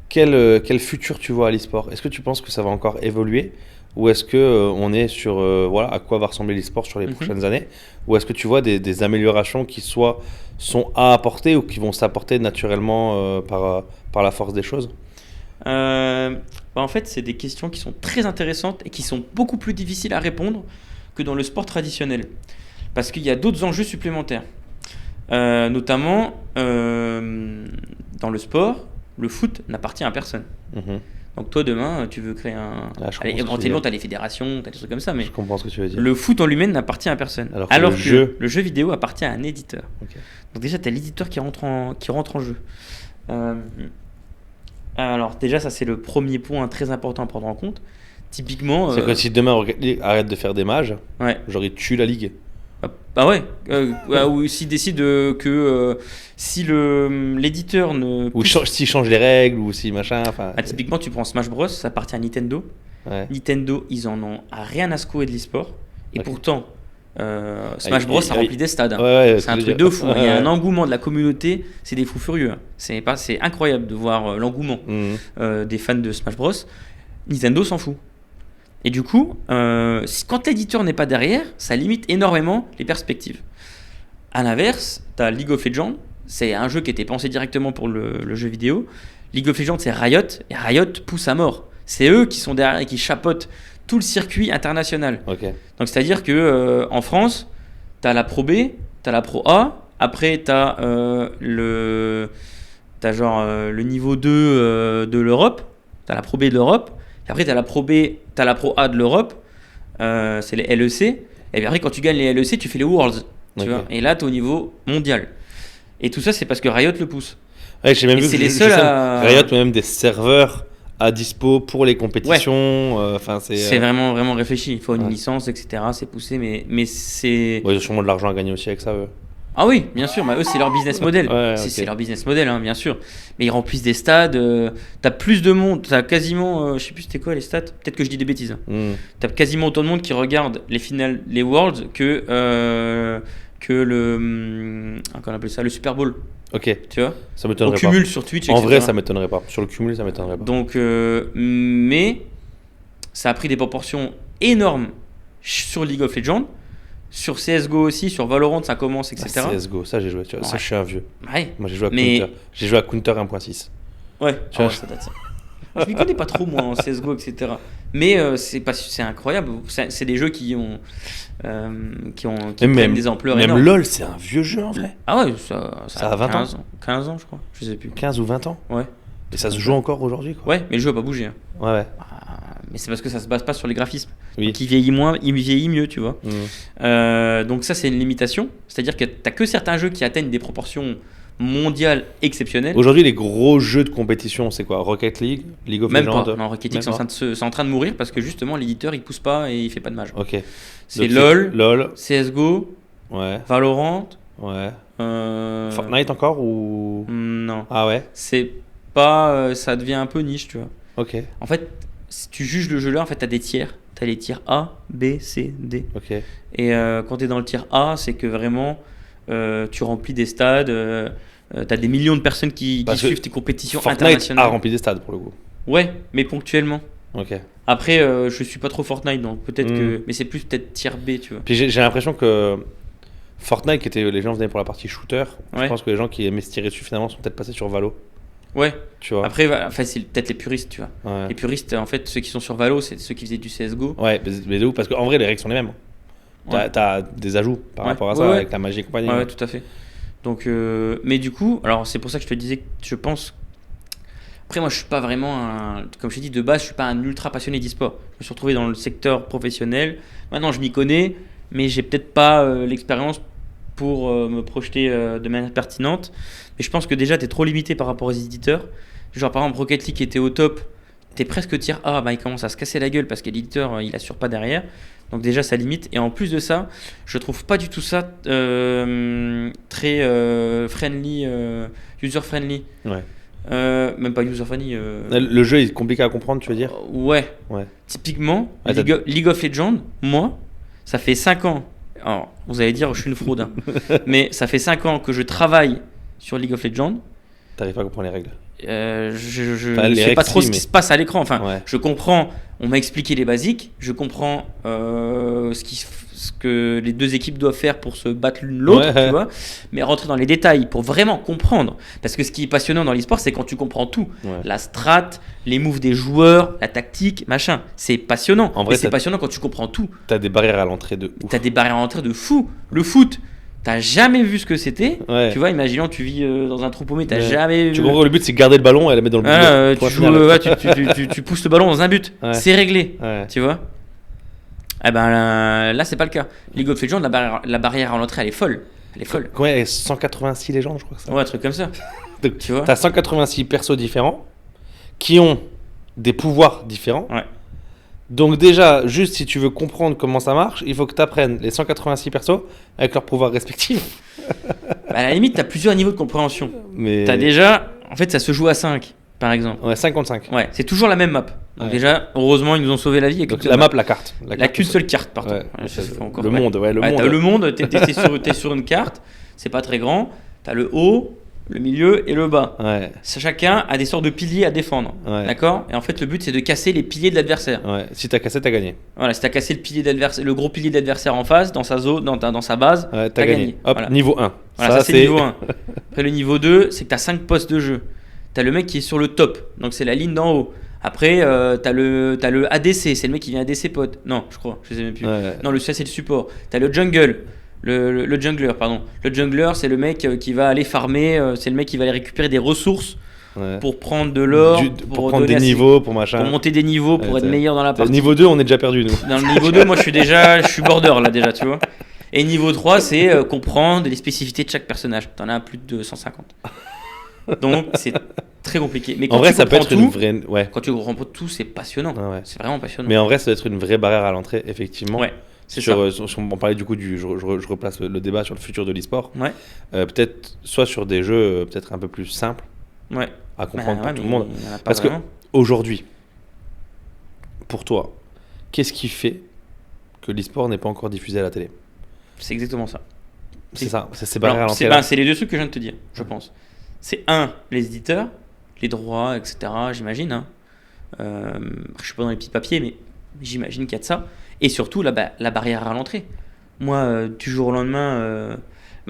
Quel futur tu vois à l'e-sport? Est-ce que tu penses que ça va encore évoluer? Ou est-ce qu'on est sur à quoi va ressembler l'e-sport sur les prochaines années? Ou est-ce que tu vois des améliorations qui sont à apporter ou qui vont s'apporter naturellement par la force des choses? En fait, c'est des questions qui sont très intéressantes et qui sont beaucoup plus difficiles à répondre que dans le sport traditionnel. Parce qu'il y a d'autres enjeux supplémentaires. Notamment, dans le sport, le foot n'appartient à personne. Donc toi, demain, tu veux créer un... éventuellement, tu as les fédérations, tu as des trucs comme ça, mais je comprends ce que tu veux dire. Le foot en lui-même n'appartient à personne. Alors que le jeu vidéo appartient à un éditeur. Okay. Donc déjà, tu as l'éditeur qui rentre en jeu. Alors déjà, ça c'est le premier point très important à prendre en compte. Typiquement... C'est que si demain Rocket League arrête de faire des mages, genre il tue la ligue. Bah ouais, ou s'il décide que si l'éditeur ne... Ou s'il change les règles, ou si machin... typiquement, tu prends Smash Bros, ça appartient à Nintendo. Ouais. Nintendo, ils en ont rien à secouer de l'e-sport. Et pourtant, Smash Bros, ça remplit des stades. Ouais, c'est un truc de fou. Il y a un engouement de la communauté, c'est des fous furieux. C'est incroyable de voir l'engouement des fans de Smash Bros. Nintendo s'en fout. Et du coup, quand l'éditeur n'est pas derrière, ça limite énormément les perspectives. À l'inverse, tu as League of Legends, c'est un jeu qui était pensé directement pour le jeu vidéo. League of Legends, c'est Riot, et Riot pousse à mort. C'est eux qui sont derrière et qui chapeautent tout le circuit international. Ok. Donc c'est-à-dire que en France, tu as la Pro B, tu as la Pro A, après tu as le niveau 2 de l'Europe, tu as la Pro B de l'Europe, et après tu as la Pro B, tu as la Pro A de l'Europe, c'est les LEC, et puis après quand tu gagnes les LEC, tu fais les Worlds, tu vois, et là tu es au niveau mondial. Et tout ça c'est parce que Riot le pousse. Ouais, j'ai même Et vu c'est que les seuls à... Riot a même des serveurs à dispo pour les compétitions. Enfin, c'est vraiment, vraiment réfléchi. Il faut une Ouais. licence, etc. C'est poussé, mais c'est... Ils ont sûrement de l'argent à gagner aussi avec ça, eux. Ah oui, bien sûr. Eux, c'est leur business model. Ouais, C'est ok. leur business model, hein, bien sûr. Mais ils remplissent des stades. T'as plus de monde. T'as quasiment... je sais plus c'était quoi les stats. Peut-être que je dis des bêtises. T'as quasiment autant de monde qui regarde les finales, les Worlds que le... Comment on appelle ça, le Super Bowl. Ok, Tu vois, ça au m'étonnerait pas. cumul sur Twitch, En etc. vrai, ça m'étonnerait pas. Sur le cumul, ça m'étonnerait pas. Donc, mais ça a pris des proportions énormes sur League of Legends, sur CSGO aussi, sur Valorant, ça commence, etc. CSGO, ça j'ai joué. Tu vois, ça Ouais. je suis un vieux. Ouais, Moi j'ai joué à Mais- Counter. J'ai joué à Counter 1.6. ouais, Tu vois, ça date ça. Je m'y connais pas trop moi en CSGO, etc. Mais c'est incroyable. C'est des jeux qui Même prennent des ampleurs Même énormes. LoL, c'est un vieux jeu en vrai. Ah ouais, ça a 20 ans. 15 ans, je crois. Je sais plus. 15 ou 20 ans. Ouais. Et ça se joue encore aujourd'hui, quoi. Ouais, mais le jeu a pas bougé. Hein. Ouais. Mais c'est parce que ça se base pas sur les graphismes. Oui. Donc il vieillit moins, il vieillit mieux, tu vois. Donc ça c'est une limitation, c'est-à-dire que t'as que certains jeux qui atteignent des proportions mondiales exceptionnelles. Aujourd'hui, les gros jeux de compétition, c'est quoi? Rocket League, League of Même Legends. pas. Non, Rocket League c'est en train de mourir parce que justement l'éditeur il pousse pas et il fait pas de mage. Ok. C'est Donc, LOL, LOL. CSGO, Ouais. Valorant. Ouais. euh, Fortnite encore ou. Non, Ah ouais. c'est pas. Ça devient un peu niche, tu vois. Ok. En fait, si tu juges le jeu là, en fait t'as des tiers. T'as les tiers A, B, C, D. Ok. Et quand tu es dans le tiers A, c'est que vraiment tu remplis des stades, tu as des millions de personnes qui Parce que suivent tes compétitions Fortnite internationales. a rempli des stades pour le coup. Ouais, mais ponctuellement. Ok. Après, je suis pas trop Fortnite, donc peut-être que. Mais c'est plus peut-être tiers B, tu vois. Puis j'ai l'impression que Fortnite, qui était les gens venaient pour la partie shooter, je Ouais. pense que les gens qui aimaient se tirer dessus finalement sont peut-être passés sur Valo. Ouais, Tu vois. après, enfin, c'est peut-être les puristes, tu vois. Ouais. Les puristes, en fait, ceux qui sont sur Valo, c'est ceux qui faisaient du CSGO. Ouais, mais de ouf, parce qu'en vrai, les règles sont les mêmes. Ouais. T'as des ajouts par Ouais. rapport à ça, Ouais, ouais. avec la magie et compagnie. Ouais, tout à fait. Donc, mais du coup, alors c'est pour ça que je te disais que je pense. Après, moi, je suis pas vraiment comme je t'ai dit de base, je suis pas un ultra passionné d'e-sport. Je me suis retrouvé dans le secteur professionnel. Maintenant, je m'y connais, mais j'ai peut-être pas l'expérience pour me projeter de manière pertinente. Mais je pense que déjà, tu es trop limité par rapport aux éditeurs. Genre, par exemple, Rocket League était au top. T'es presque tiers A, bah, il commence à se casser la gueule parce que l'éditeur, il assure pas derrière. Donc déjà, ça limite. Et en plus de ça, je trouve pas du tout ça très friendly, user-friendly. Ouais. Même pas user-friendly. Le jeu est compliqué à comprendre, tu veux dire? Ouais. Ouais. Typiquement, Ah, League of Legends, moi, ça fait 5 ans. Alors, vous allez dire, je suis une fraude. Hein. Mais ça fait 5 ans que je travaille sur League of Legends. T'arrives pas à comprendre les règles. Je Enfin, ne les sais pas règles, trop si, ce qui mais- se passe à l'écran. Enfin, Ouais. je comprends, on m'a expliqué les basiques, je comprends ce que les deux équipes doivent faire pour se battre l'une l'autre, Ouais. tu vois. Mais rentrer dans les détails pour vraiment comprendre. Parce que ce qui est passionnant dans l'e-sport, c'est quand tu comprends tout. Ouais. La strat, les moves des joueurs, la tactique, machin. C'est passionnant. En vrai, Et c'est passionnant quand tu comprends tout. T'as des barrières à l'entrée de ouf. T'as des barrières à l'entrée de fou. Le foot, t'as jamais vu ce que c'était. Ouais. Tu vois, imaginons tu vis dans un trou paumé, t'as Ouais. jamais Tu vu. comprends, le but c'est de garder le ballon et la mettre dans le but. Ah, Point tu joues, final. ouais, tu pousses le ballon dans un but. Ouais. C'est réglé. Ouais. Tu vois. Eh ben là, c'est pas le cas. League of Legends, la barrière à l'entrée, elle est folle. Elle est folle. Ouais, 186 légendes, je crois que ça. Ouais, un truc comme ça. Donc, Tu vois. T'as 186 persos différents qui ont des pouvoirs différents. Ouais. Donc déjà, juste si tu veux comprendre comment ça marche, il faut que tu apprennes les 186 persos avec leurs pouvoirs respectifs. Bah, à la limite, t'as plusieurs niveaux de compréhension. Mais T'as déjà. En fait, ça se joue à 5, par exemple. ouais, 55. Ouais, c'est toujours la même map. Donc Ouais. déjà, heureusement, ils nous ont sauvé la vie. avec Donc toute la map. map, la carte. La carte, qu'une seule carte, pardon. Ouais. Ouais, ça se fait encore. Le Ouais. monde, ouais, le Ouais, monde. t'as le monde, t'es sur une carte, c'est pas très grand. T'as le haut, le milieu et le bas. Ouais, Chacun a des sortes de piliers à défendre. Ouais. D'accord. Et en fait, le but, c'est de casser les piliers de l'adversaire. ouais. Si t'as cassé, t'as gagné. Voilà, si t'as cassé le gros pilier de l'adversaire en face, dans sa zone, dans sa base, Ouais, t'as gagné. Hop, Voilà. niveau 1. Voilà, ça, c'est le niveau 1. Après, le niveau 2, c'est que t'as 5 postes de jeu. T'as le mec qui est sur le top, donc c'est la ligne d'en haut. Après, t'as le ADC, c'est le mec qui vient ADC pote. Non, je crois, je sais même plus. Ouais. Non, ça c'est le support. T'as le jungle, le jungler, pardon. Le jungler, c'est le mec qui va aller farmer, c'est le mec qui va aller récupérer des ressources Ouais. pour prendre de l'or, Pour prendre des donner à ses- niveaux, pour machin. pour monter des niveaux, pour Ouais, être t'as- meilleur dans la partie. Niveau 2, on est déjà perdu, nous. Dans le niveau 2, moi je suis border là déjà, tu vois. Et niveau 3, c'est comprendre les spécificités de chaque personnage. T'en as plus de 150. Donc c'est très compliqué. Mais quand En vrai, tu ça peut comprends être une tout, vraie. Ouais. quand tu comprends tout, c'est passionnant. Ouais. C'est vraiment passionnant. Mais en vrai, ça doit être une vraie barrière à l'entrée, effectivement. Ouais, c'est Sur, ça. on parlait du coup je replace le débat sur le futur de l'e-sport. Ouais, Peut-être soit sur des jeux peut-être un peu plus simples ouais. à comprendre Bah, pour ouais, tout le mais monde. il y en a pas Parce que vraiment. aujourd'hui, pour toi, qu'est-ce qui fait que l'e-sport n'est pas encore diffusé à la télé? C'est exactement ça. C'est ça, c'est ces Alors, barrières à c'est l'entrée. c'est les deux trucs que je viens de te dire, je pense. C'est les éditeurs, les droits, etc. J'imagine. Hein. Je suis pas dans les petits papiers, mais j'imagine qu'il y a de ça. Et surtout la barrière à l'entrée. Moi, du jour au lendemain,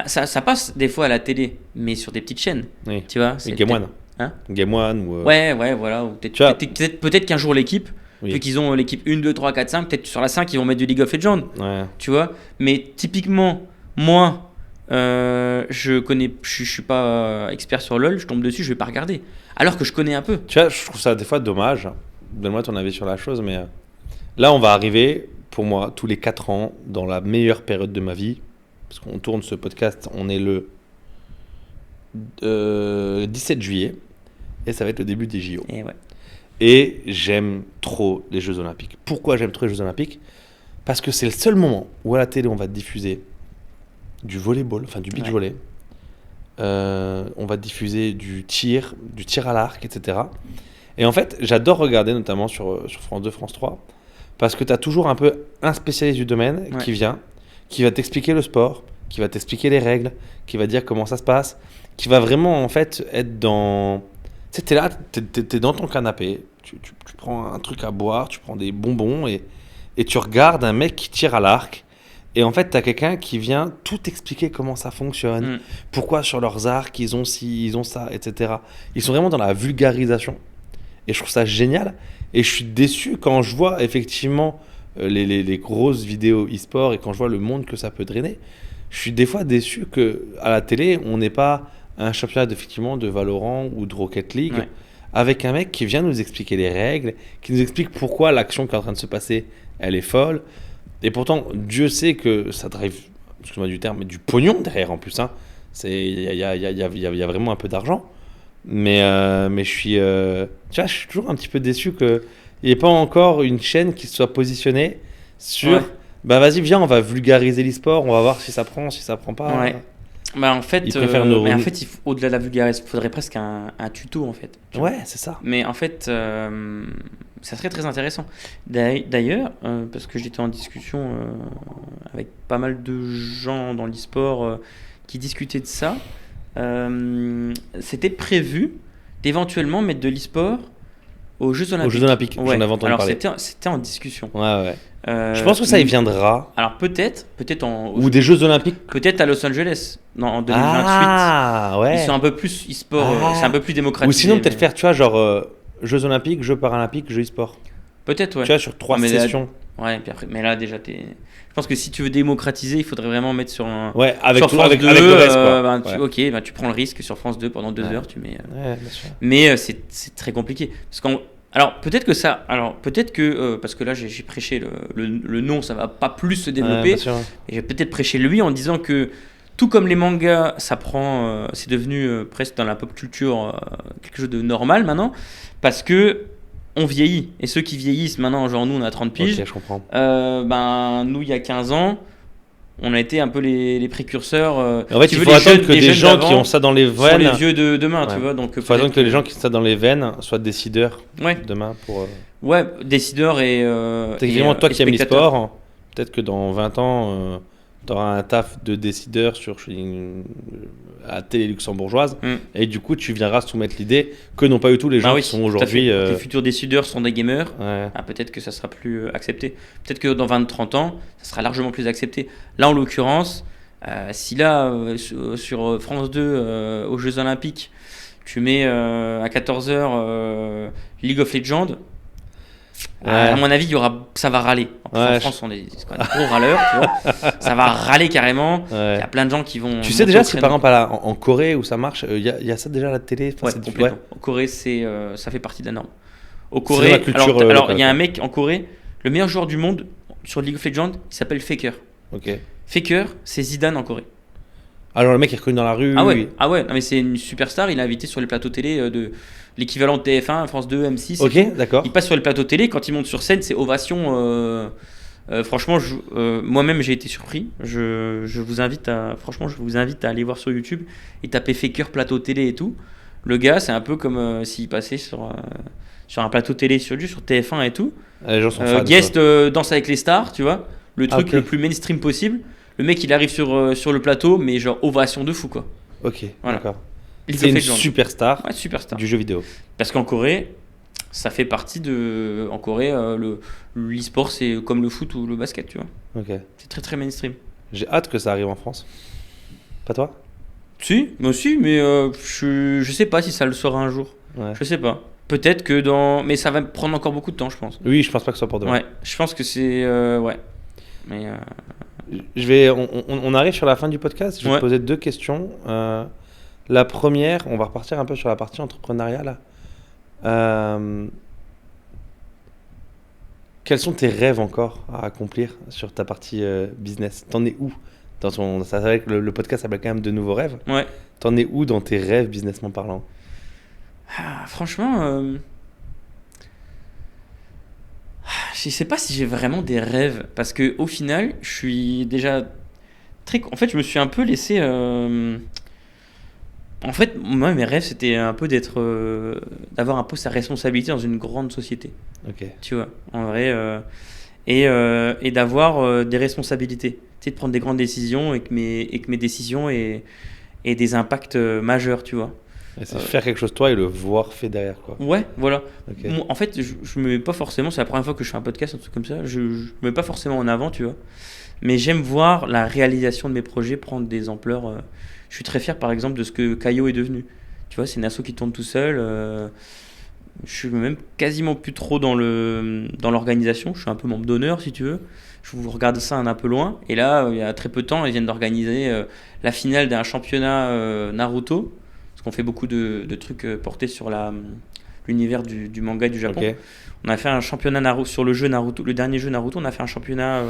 ça passe des fois à la télé, mais sur des petites chaînes. Oui. Tu vois, Et Game One. Hein Game One ou. Ouais, voilà. Ou Tu vois- peut-être qu'un jour l'équipe, Oui. vu qu'ils ont l'équipe 1, 2, 3, 4, 5, peut-être sur la 5, ils vont mettre du League of Legends. Ouais. Tu vois, mais typiquement, moi, je suis pas expert sur LoL, je tombe dessus, je vais pas regarder. Alors que je connais un peu. Tu vois, je trouve ça des fois dommage. Donne-moi ton avis sur la chose, mais là, on va arriver, pour moi, tous les 4 ans, dans la meilleure période de ma vie. Parce qu'on tourne ce podcast, on est le 17 juillet, et ça va être le début des JO. Et ouais. Et j'aime trop les Jeux Olympiques. Pourquoi j'aime trop les Jeux Olympiques? Parce que c'est le seul moment où à la télé, on va diffuser du volleyball, enfin du beach Ouais. volley. On va diffuser du tir à l'arc, etc. Et en fait, j'adore regarder, notamment sur France 2, France 3, parce que tu as toujours un peu un spécialiste du domaine Ouais. qui vient, qui va t'expliquer le sport, qui va t'expliquer les règles, qui va dire comment ça se passe, qui va vraiment en fait être dans... Tu sais, t'es là, t'es dans ton canapé, tu prends un truc à boire, tu prends des bonbons et tu regardes un mec qui tire à l'arc. Et en fait, tu as quelqu'un qui vient tout expliquer comment ça fonctionne, pourquoi sur leurs arcs ils ont ci, ils ont ça, etc. Ils sont vraiment dans la vulgarisation. Et je trouve ça génial. Et je suis déçu quand je vois effectivement les grosses vidéos e-sport et quand je vois le monde que ça peut drainer. Je suis des fois déçu qu'à la télé, on n'ait pas un championnat effectivement de Valorant ou de Rocket League Ouais. avec un mec qui vient nous expliquer les règles, qui nous explique pourquoi l'action qui est en train de se passer, elle est folle. Et pourtant, Dieu sait que ça drive, excuse-moi du terme, mais du pognon derrière en plus. Hein. Il y a vraiment un peu d'argent. Mais je suis, tu vois, je suis toujours un petit peu déçu qu'il n'y ait pas encore une chaîne qui soit positionnée sur Ouais. bah vas-y, viens, on va vulgariser l'e-sport, on va voir si ça prend, si ça prend pas. Ouais. En fait, Ils préfèrent nous- au-delà de la vulgarisation, il faudrait presque un tuto en fait. Tu vois. Ouais, c'est ça. Mais en fait, ça serait très intéressant. D'ailleurs, parce que j'étais en discussion avec pas mal de gens dans l'e-sport qui discutaient de ça, c'était prévu d'éventuellement mettre de l'e-sport aux Jeux Olympiques. Aux Jeux Olympiques, Ouais. j'en avais entendu Alors parler. c'était en discussion. Ouais, ouais. Je pense que ça y viendra. Alors peut-être Ou des Jeux Olympiques. peut-être à Los Angeles en 2028. Ah, ouais. Ils sont un peu plus e-sport, Ah. c'est un peu plus démocratisé. Ou sinon, peut-être mais- faire, tu vois, genre Jeux Olympiques, Jeux Paralympiques, Jeux e-sport. Peut-être, ouais. Tu vois, sur 3 Ouais, mais là- sessions. Ouais, puis après, mais là déjà, je pense que si tu veux démocratiser, il faudrait vraiment mettre sur un. Ouais, avec, sur tout, France avec, 2, avec le reste, quoi. ben, Ouais. ok, tu prends le risque sur France 2 pendant 2 Ouais. heures, tu mets. Ouais, bien sûr. Mais c'est très compliqué. Alors peut-être que ça. Alors peut-être que. Parce que là, j'ai prêché le nom, ça va pas plus se Ouais, développer. bien sûr. Et j'ai peut-être prêché lui en disant que tout comme les mangas, ça prend, c'est devenu presque dans la pop culture quelque chose de normal maintenant, parce que on vieillit. Et ceux qui vieillissent maintenant, genre nous on a 30 piges, Ok, je comprends. ben nous il y a 15 ans, on a été un peu les précurseurs. En fait, si il tu faut veux, attendre que les des jeunes gens qui d'avant ont ça dans les sont les veines. vieux de demain, Ouais. tu vois. Donc Il faut attendre que les gens qui ont ça dans les veines soient décideurs Ouais, demain pour. ouais, décideurs et. Techniquement, toi et qui aimes spectateurs. l'e-sport, peut-être que dans 20 ans, tu auras un taf de décideur à la télé luxembourgeoise. Mm. Et du coup, tu viendras soumettre l'idée que n'ont pas eu tous les gens Ah oui, qui sont tout à aujourd'hui. fait. Les futurs décideurs sont des gamers. Ouais. Ah, peut-être que ça sera plus accepté. Peut-être que dans 20-30 ans, ça sera largement plus accepté. Là, en l'occurrence, si là, sur France 2, aux Jeux Olympiques, Tu mets à 14h League of Legends. Ouais. À mon avis, ça va râler. En Ouais, France, on est des gros râleurs, tu vois. Ça va râler carrément. Il Ouais. y a plein de gens qui vont. Tu sais monter déjà au si créneau. par exemple en Corée où ça marche, il y a ça déjà à la télé. Enfin, Ouais, c'est complètement. En Corée, ça fait partie de la norme. Au C'est dans Corée, la culture, alors locale, il y a un quoi. mec en Corée, le meilleur joueur du monde sur League of Legends, il s'appelle Faker. Ok. Faker, c'est Zidane en Corée. Alors le mec est reconnu dans la rue. Ah ouais, oui. non, mais c'est une superstar. Il est invité sur les plateaux télé de l'équivalent de TF1, France 2, M6. et tout. Ok, d'accord. Il passe sur les plateaux télé. Quand il monte sur scène, c'est ovation. Franchement, moi-même j'ai été surpris. Je vous invite à aller voir sur YouTube et taper Faker plateau télé et tout. Le gars, c'est un peu comme s'il passait sur un plateau télé sur TF1 et tout. Les gens sont fans. Guest Danse avec les stars, tu vois. Le truc ok. le plus mainstream possible. Le mec, il arrive sur le plateau, mais genre ovation de fou, quoi. Ok, Voilà. d'accord. League C'est of une Legends. superstar Ouais, superstar. du jeu vidéo. Parce qu'en Corée, ça fait partie de. En Corée, l'e-sport, c'est comme le foot ou le basket, tu vois. Ok. C'est très très mainstream. J'ai hâte que ça arrive en France. Pas toi? Si, moi aussi, mais je sais pas si ça le sera un jour. Ouais. Je sais pas. Peut-être que dans. Mais ça va me prendre encore beaucoup de temps, je pense. Oui, je pense pas que ce soit pour demain. Ouais, je pense que c'est. Ouais. Mais. On arrive sur la fin du podcast. Je vais Ouais. te poser 2 questions. La première, on va repartir un peu sur la partie entrepreneuriale. Quels sont tes rêves encore à accomplir sur ta partie business? T'en es où ça s'appelle que le podcast s'appelle quand même De Nouveaux Rêves. Ouais. T'en es où dans tes rêves businessment parlant? Franchement, je sais pas si j'ai vraiment des rêves. Parce que au final, je suis déjà très. En fait, je me suis un peu laissé. En fait, moi, mes rêves, c'était un peu d'avoir un peu sa responsabilité dans une grande société. Ok. Tu vois, en vrai. Et d'avoir des responsabilités. Tu sais, de prendre des grandes décisions et que mes décisions aient des impacts majeurs, tu vois. Et c'est faire quelque chose toi et le voir fait derrière, quoi. Ouais, voilà. Ok. Moi, en fait, je me mets pas forcément, c'est la première fois que je fais un podcast, un truc comme ça, je me mets pas forcément en avant, tu vois. Mais j'aime voir la réalisation de mes projets prendre des ampleurs. Je suis très fier, par exemple, de ce que Caio est devenu. Tu vois, c'est une asso qui tourne tout seul. Je suis même quasiment plus trop dans l'organisation. Je suis un peu membre d'honneur, si tu veux. Je vous regarde ça un peu loin. Et là, il y a très peu de temps, ils viennent d'organiser la finale d'un championnat Naruto. Parce qu'on fait beaucoup de trucs portés sur l'univers du manga du Japon. Ok. On a fait un championnat Naruto sur le jeu Naruto, le dernier jeu Naruto. On a fait un championnat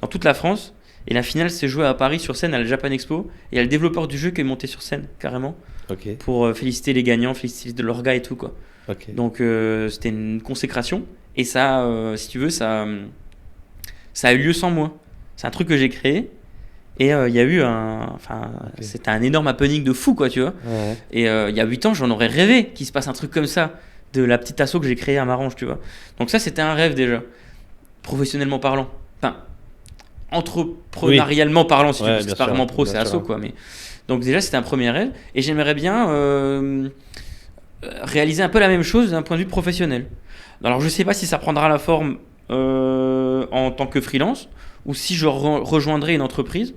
dans toute la France. Et la finale s'est jouée à Paris sur scène à la Japan Expo. Et il y a le développeur du jeu qui est monté sur scène carrément Ok. pour féliciter les gagnants, féliciter leur gars et tout, quoi. Ok. Donc c'était une consécration. Et ça, si tu veux, ça a eu lieu sans moi. C'est un truc que j'ai créé. Et il y a eu c'était un énorme happening de fou, quoi, tu vois. Ouais. Et il y a 8 ans, j'en aurais rêvé qu'il se passe un truc comme ça, de la petite asso que j'ai créée à Marange, tu vois. Donc ça, c'était un rêve déjà, professionnellement parlant. Enfin, entrepreneurialement parlant, si tu Ouais, veux, parce que bien c'est pas sûr, vraiment pro, bien c'est asso, sûr. quoi. Mais... Donc déjà, c'était un premier rêve. Et j'aimerais bien réaliser un peu la même chose d'un point de vue professionnel. Alors, je sais pas si ça prendra la forme en tant que freelance, ou si je rejoindrai une entreprise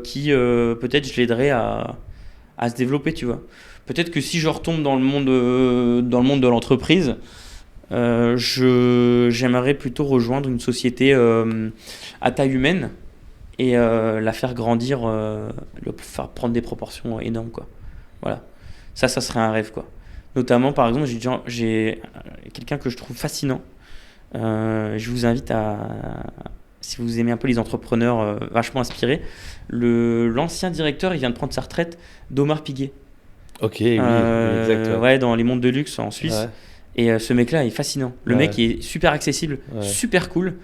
qui peut-être je l'aiderai à se développer, tu vois. Peut-être que si je retombe dans le monde de l'entreprise, j'aimerais plutôt rejoindre une société à taille humaine et la faire grandir, faire prendre des proportions énormes, quoi. Voilà. Ça serait un rêve, quoi. Notamment, par exemple, j'ai quelqu'un que je trouve fascinant. Je vous invite si vous aimez un peu les entrepreneurs vachement inspirés, l'ancien directeur, il vient de prendre sa retraite, d'Omar Piguet. Ok, oui, exact. Ouais. Ouais, dans les mondes de luxe en Suisse. Ouais. Et ce mec-là est fascinant. Le Ouais. mec est super accessible, Ouais. super cool.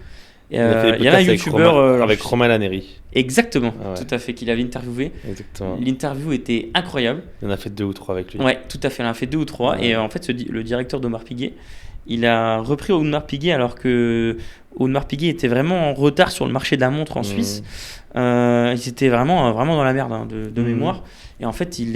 Et, Il a fait des il y a un podcasts youtubeur. avec Romain Laneri. Exactement, Ah ouais. tout à fait, qu'il avait interviewé. Exactement. L'interview était incroyable. Il en a fait 2 ou 3 avec lui. Ouais, tout à fait. Il en a fait 2 ou 3. Ouais. Et en fait, le directeur d'Omar Piguet, il a repris Audemars Piguet alors que Audemars Piguet était vraiment en retard sur le marché de la montre en Suisse. Ils étaient vraiment dans la merde, hein, de mémoire. Et en fait, il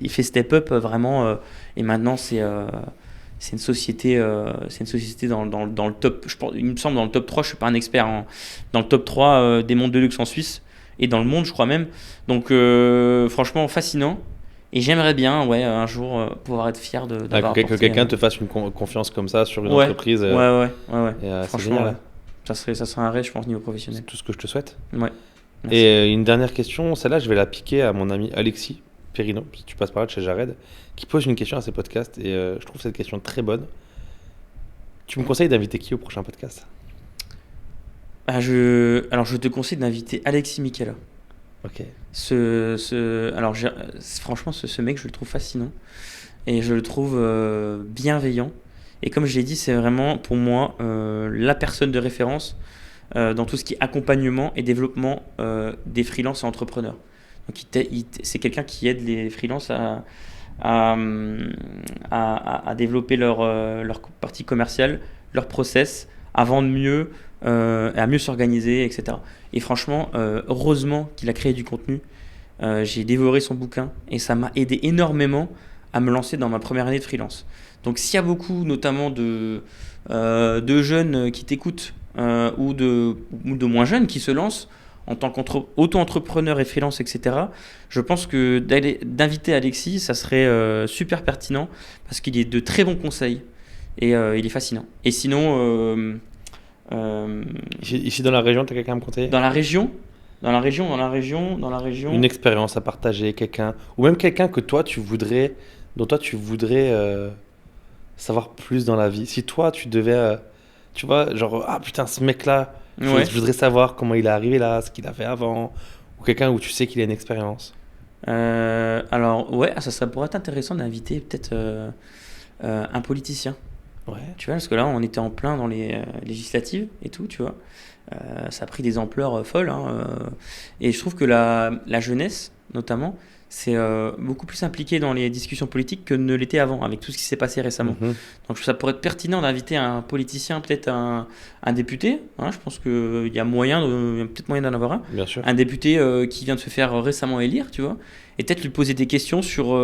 fait step up vraiment. Et maintenant, c'est une société dans le top. Il me semble dans le top 3. Je suis pas un expert, hein, dans le top 3 des mondes de luxe en Suisse. et dans le monde, je crois même. Donc, franchement, fascinant. Et j'aimerais bien, ouais, un jour pouvoir être fier d'avoir Que apporté. quelqu'un te fasse une confiance comme ça sur une Ouais, entreprise. ouais. Et, c'est Franchement, génial. ouais. Ça serait un rêve, je pense, niveau professionnel. C'est tout ce que je te souhaite. Ouais. Merci. Et une dernière question, celle-là, je vais la piquer à mon ami Alexis Perrino, si tu passes par là de chez Jared, qui pose une question à ses podcasts. Et je trouve cette question très bonne. Tu me conseilles d'inviter qui au prochain podcast? Alors, je te conseille d'inviter Alexis Michela. Ok. Franchement, ce mec, je le trouve fascinant. Et je le trouve bienveillant. Et comme je l'ai dit, c'est vraiment pour moi la personne de référence dans tout ce qui est accompagnement et développement des freelances et entrepreneurs. Donc c'est quelqu'un qui aide les freelances à, développer leur partie commerciale, leur process, à vendre mieux, à mieux s'organiser, etc. Et franchement, heureusement qu'il a créé du contenu. J'ai dévoré son bouquin et ça m'a aidé énormément à me lancer dans ma première année de freelance. Donc s'il y a beaucoup notamment de jeunes qui t'écoutent ou de moins jeunes qui se lancent en tant qu'auto-entrepreneur et freelance, etc., je pense que d'inviter Alexis, ça serait super pertinent parce qu'il est de très bons conseils et il est fascinant. Et sinon, Ici dans la région, tu as quelqu'un à me conseiller? dans la région, dans la région. Une expérience à partager, quelqu'un, ou même quelqu'un que dont toi tu voudrais savoir plus dans la vie. Si toi tu devais, tu vois, genre, ah putain, ce mec-là, Ouais. je voudrais savoir comment il est arrivé là, ce qu'il a fait avant, ou quelqu'un où tu sais qu'il a une expérience. Alors, ouais, ça pourrait être intéressant d'inviter peut-être un politicien. Ouais. Tu vois, parce que là, on était en plein dans les législatives et tout, tu vois. Ça a pris des ampleurs folles, hein, et je trouve que la jeunesse, notamment, c'est beaucoup plus impliquée dans les discussions politiques que ne l'était avant, avec tout ce qui s'est passé récemment. Mhm. Donc ça pourrait être pertinent d'inviter un politicien, peut-être un député, hein, je pense qu'il y a peut-être moyen d'en avoir un. Bien sûr. Un député qui vient de se faire récemment élire, tu vois, et peut-être lui poser des questions sur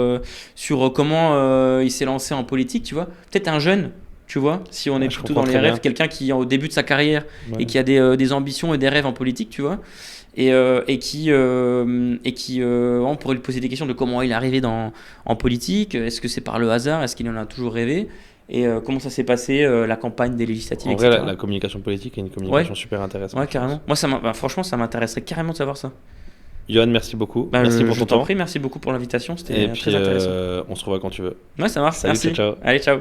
comment il s'est lancé en politique, tu vois. Peut-être un jeune, tu vois, si on est Je plutôt comprends dans les très rêves, bien. quelqu'un qui est au début de sa carrière Ouais. et qui a des ambitions et des rêves en politique, tu vois, et qui, on pourrait lui poser des questions de comment il est arrivé en politique, est-ce que c'est par le hasard, est-ce qu'il en a toujours rêvé, et comment ça s'est passé la campagne des législatives, En vrai, la etc. communication politique est une communication super intéressante. Ouais, je carrément. pense. Moi, franchement, ça m'intéresserait carrément de savoir ça. Johan, merci beaucoup. Bah, Merci pour je ton t'en temps. prie, merci beaucoup pour l'invitation, Et c'était puis, très intéressant. on se revoit quand tu veux. Ouais, ça marche, Salut, merci. ciao, ciao. Allez, ciao.